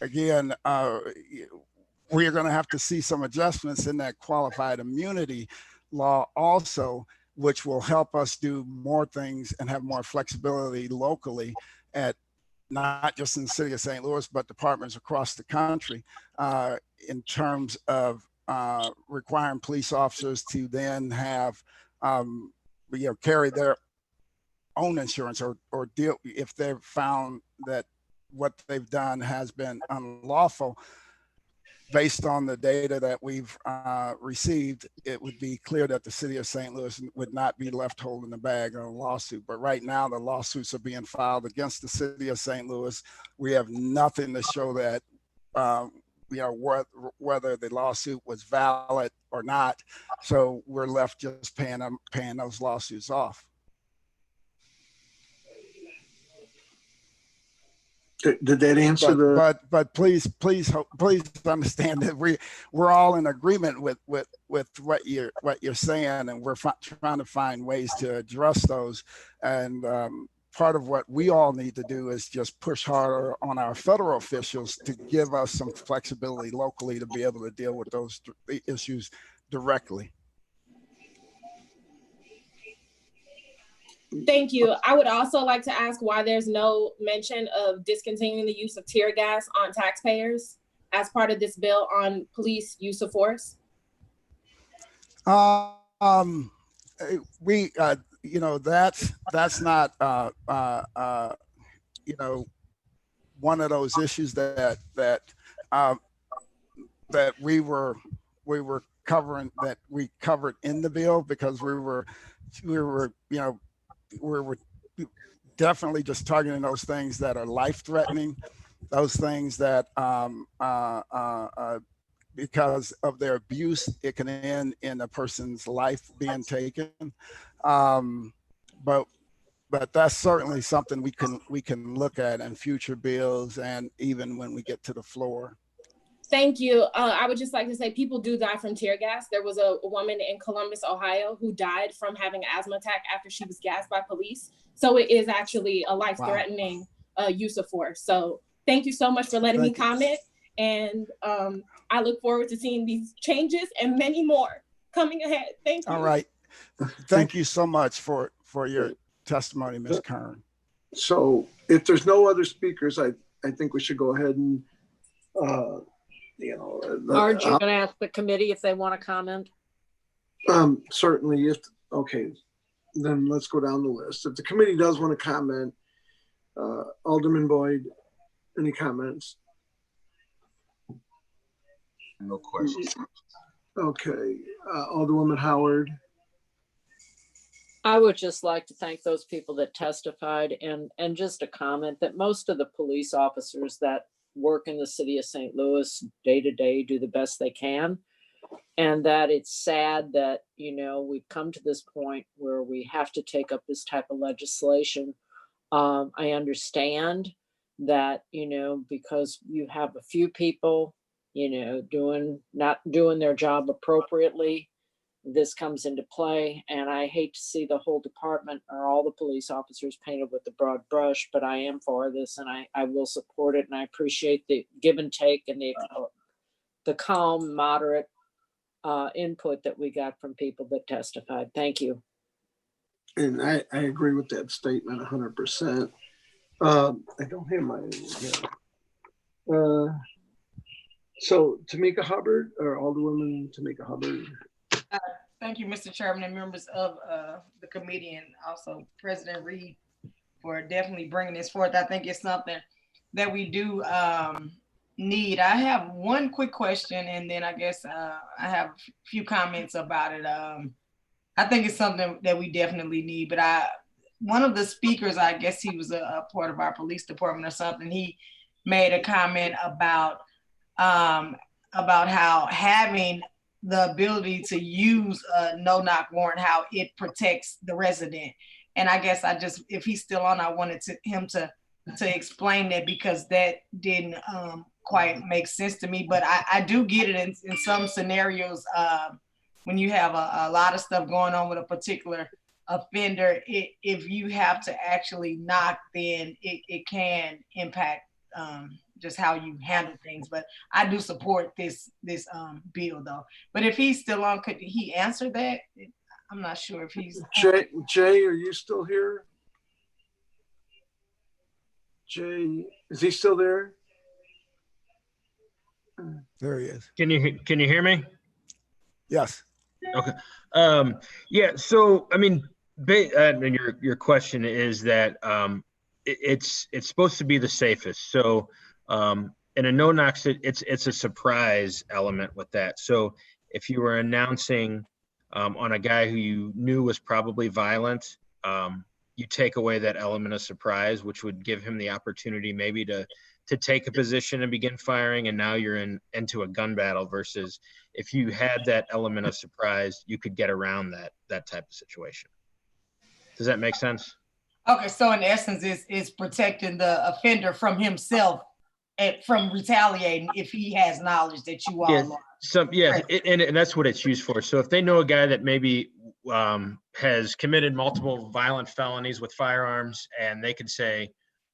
Again, we are going to have to see some adjustments in that qualified immunity law also, which will help us do more things and have more flexibility locally at not just in the city of St. Louis, but departments across the country in terms of requiring police officers to then have, carry their own insurance or deal if they've found that what they've done has been unlawful. Based on the data that we've received, it would be clear that the city of St. Louis would not be left holding the bag on a lawsuit. But right now, the lawsuits are being filed against the city of St. Louis. We have nothing to show that, whether the lawsuit was valid or not. So we're left just paying those lawsuits off. Did that answer but please understand that we're all in agreement with what you're saying, and we're trying to find ways to address those. And part of what we all need to do is just push harder on our federal officials to give us some flexibility locally to be able to deal with those issues directly. Thank you. I would also like to ask why there's no mention of discontinuing the use of tear gas on taxpayers as part of this bill on police use of force. You know, that's not, you know, one of those issues that we were covering, that we covered in the bill, because we were, you know, we were definitely just targeting those things that are life-threatening, those things that because of their abuse, it can end in a person's life being taken. But that's certainly something we can look at in future bills, and even when we get to the floor. Thank you. I would just like to say people do die from tear gas. There was a woman in Columbus, Ohio, who died from having an asthma attack after she was gassed by police. So it is actually a life-threatening use of force. So thank you so much for letting me comment. And I look forward to seeing these changes and many more coming ahead. Thank you. All right. Thank you so much for your testimony, Ms. Kern. So if there's no other speakers, I think we should go ahead and, you know. Aren't you going to ask the committee if they want to comment? Certainly, okay, then let's go down the list. If the committee does want to comment, Alderman Boyd, any comments? No questions. Okay, Alderwoman Howard. I would just like to thank those people that testified, and just a comment that most of the police officers that work in the city of St. Louis day to day do the best they can. And that it's sad that, you know, we've come to this point where we have to take up this type of legislation. I understand that, you know, because you have a few people, you know, not doing their job appropriately, this comes into play. And I hate to see the whole department or all the police officers painted with the broad brush, but I am for this, and I will support it. And I appreciate the give and take and the calm, moderate input that we got from people that testified. Thank you. And I agree with that statement 100%. I don't have my, so Tamika Hubbard, or Alderwoman Tamika Hubbard. Thank you, Mr. Chairman, and members of the committee, and also President Reed, for definitely bringing this forth. I think it's something that we do need. I have one quick question, and then I guess I have a few comments about it. I think it's something that we definitely need, but one of the speakers, I guess he was a part of our police department or something, he made a comment about how having the ability to use a no-knock warrant, how it protects the resident. And I guess if he's still on, I wanted him to explain that, because that didn't quite make sense to me. But I do get it in some scenarios when you have a lot of stuff going on with a particular offender. If you have to actually knock, then it can impact just how you handle things. But I do support this bill though. But if he's still on, could he answer that? I'm not sure if he's. Jay, are you still here? Jay, is he still there? There he is. Can you hear me? Yes. Okay. Yeah. So I mean, and your question is that it's supposed to be the safest. So in a no-knock, it's a surprise element with that. So if you were announcing on a guy who you knew was probably violent, you take away that element of surprise, which would give him the opportunity maybe to take a position and begin firing, and now you're into a gun battle, versus if you had that element of surprise, you could get around that type of situation. Does that make sense? Okay, so in essence, it's protecting the offender from himself from retaliating if he has knowledge that you all are. And that's what it's used for. So if they know a guy that maybe has committed multiple violent felonies with firearms, and they could say,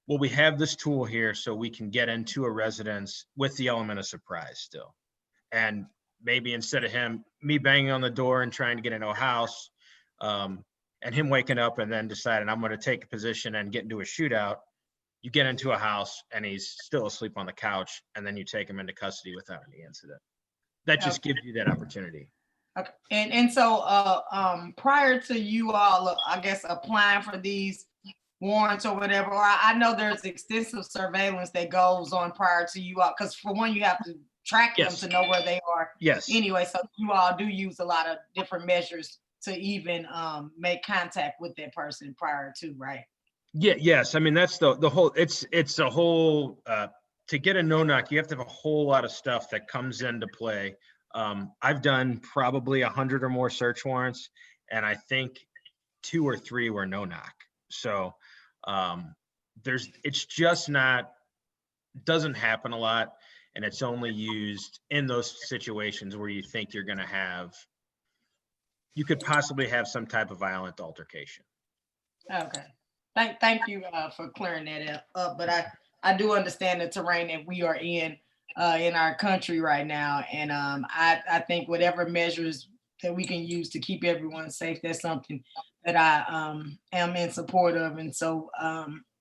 well, we have this tool here so we can get into a residence with the element of surprise still. And maybe instead of me banging on the door and trying to get into a house, and him waking up and then deciding I'm going to take a position and get into a shootout, you get into a house and he's still asleep on the couch, and then you take him into custody without any incident. That just gives you that opportunity. Okay. And so prior to you all, I guess, applying for these warrants or whatever, or I know there's extensive surveillance that goes on prior to you all, because for one, you have to track them to know where they are. Yes. Anyway, so you all do use a lot of different measures to even make contact with that person prior to, right? Yeah. Yes. I mean, that's the whole, it's a whole, to get a no-knock, you have to have a whole lot of stuff that comes into play. I've done probably 100 or more search warrants, and I think 2 or 3 were no-knock. So it's just not, doesn't happen a lot, and it's only used in those situations where you think you're going to have, you could possibly have some type of violent altercation. Okay. Thank you for clearing that up. But I do understand the terrain that we are in our country right now. And I think whatever measures that we can use to keep everyone safe, that's something that I am in support of. And so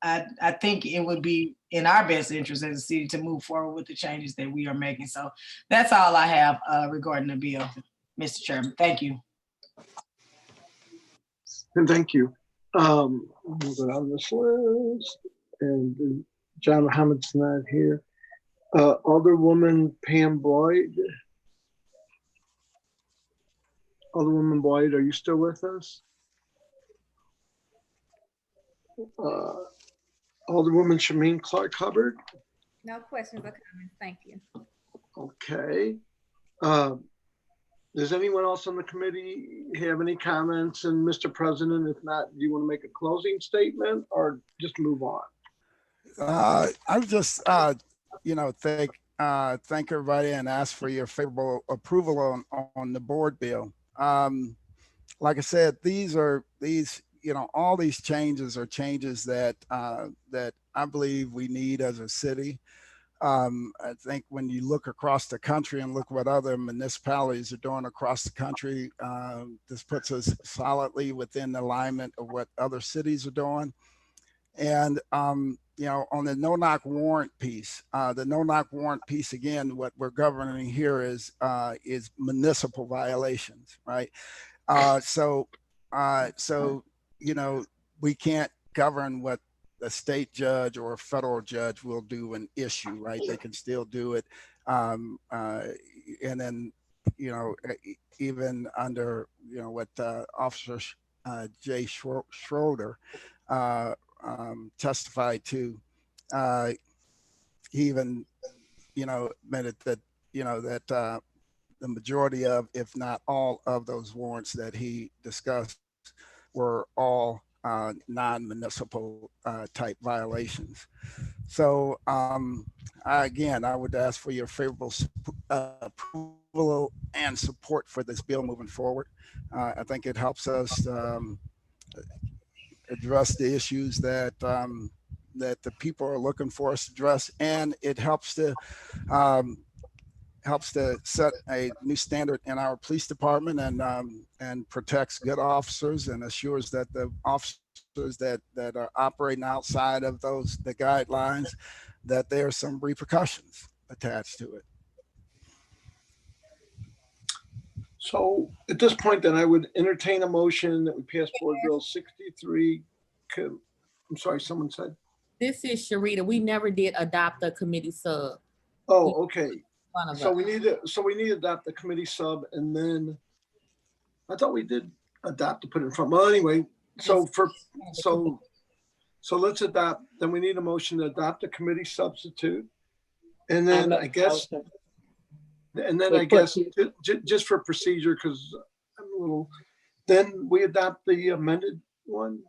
I think it would be in our best interest as a city to move forward with the changes that we are making. So that's all I have regarding the bill, Mr. Chairman. Thank you. And thank you. We'll go down this list, and John Muhammad's not here. Alderwoman Pam Boyd. Alderwoman Boyd, are you still with us? Alderwoman Shameen Clark Hubbard. No questions or comments. Thank you. Okay. Does anyone else on the committee have any comments? And Mr. President, if not, do you want to make a closing statement or just move on? I would just, thank everybody and ask for your favorable approval on the board bill. Like I said, all these changes are changes that I believe we need as a city. I think when you look across the country and look what other municipalities are doing across the country, this puts us solidly within alignment of what other cities are doing. And, on the no-knock warrant piece, again, what we're governing here is municipal violations, right? So we can't govern what a state judge or a federal judge will do an issue, right? They can still do it. And then, even under, what Officer Jay Schroeder testified to, he even, admitted that, that the majority of, if not all of those warrants that he discussed were all non-municipal type violations. So again, I would ask for your favorable approval and support for this bill moving forward. I think it helps us address the issues that that the people are looking for us to address, and it helps to set a new standard in our police department and protects good officers and assures that the officers that are operating outside of the guidelines, that there are some repercussions attached to it. So at this point, then I would entertain a motion that we pass Board Bill 63. I'm sorry, someone said? This is Sharita. We never did adopt a committee sub. Oh, okay. So we need to adopt the committee sub, and then I thought we did adopt to put it in front. Well, anyway, so let's adopt. Then we need a motion to adopt the committee substitute, and then I guess, just for procedure, because I'm a little. Then we adopt the amended one.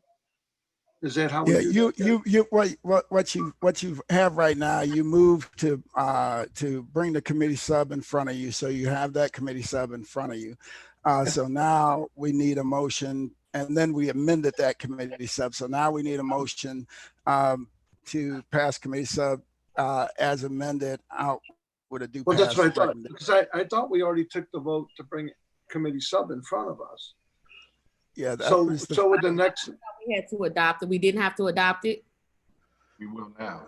Is that how? we Yeah, do that? what you have right now, you move to bring the committee sub in front of you. So you have that committee sub in front of you. So now we need a motion, and then we amended that committee sub. So now we need a motion to pass committee sub as amended out with a due Well, that's pass what I thought, recommendation. because I thought we already took the vote to bring committee sub in front of us. Yeah, that So, was the, so with the next, We had to adopt it. We didn't have to adopt it. We will now.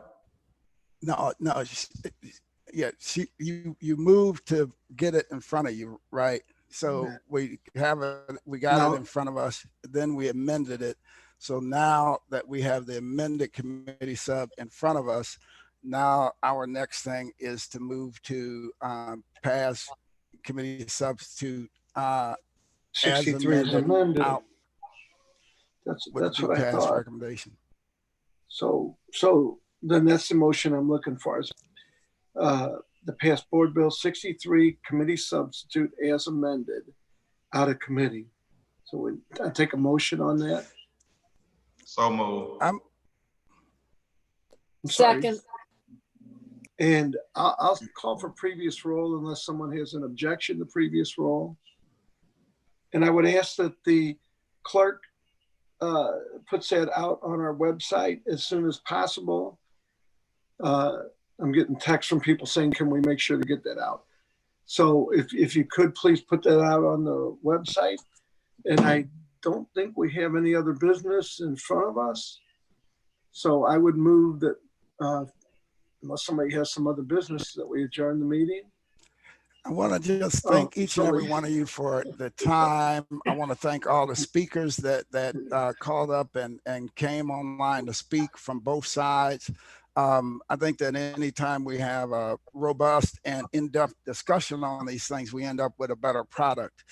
no, yeah, you moved to get it in front of you, right? So we got No. it in front of us, then we amended it. So now that we have the amended committee sub in front of us, now our next thing is to move to pass committee substitute as 63 is amended. out That's with a what due I pass thought. recommendation. So then that's the motion I'm looking for is the pass board bill 63 committee substitute as amended out of committee. So I take a motion on that. So move. I'm sorry. Second, And I'll call for previous roll unless someone has an objection to previous roll. And I would ask that the clerk puts that out on our website as soon as possible. I'm getting texts from people saying, can we make sure to get that out? So if you could please put that out on the website. And I don't think we have any other business in front of us. So I would move that unless somebody has some other business, that we adjourn the meeting. I want to just thank each and every one of you for the time. I want to thank all the speakers that called up and came online to speak from both sides. I think that anytime we have a robust and in-depth discussion on these things, we end up with a better product.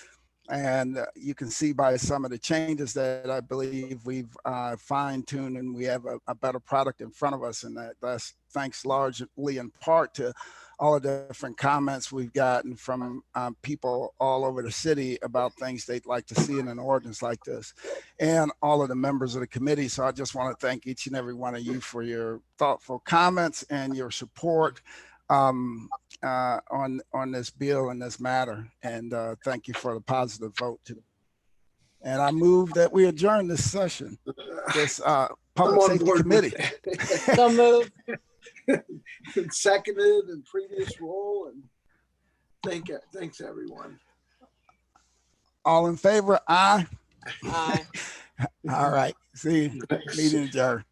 And you can see by some of the changes that I believe we've fine-tuned, and we have a better product in front of us. And that's thanks largely in part to all of the different comments we've gotten from people all over the city about things they'd like to see in an ordinance like this, and all of the members of the committee. So I just want to thank each and every one of you for your thoughtful comments and your support on this bill and this matter. And thank you for the positive vote too. And I move that we adjourn this session, this Public Safety Committee. so move. Seconded and previous roll, and thanks everyone. All in favor? Aye. Aye. All right. See you. Meeting adjourned.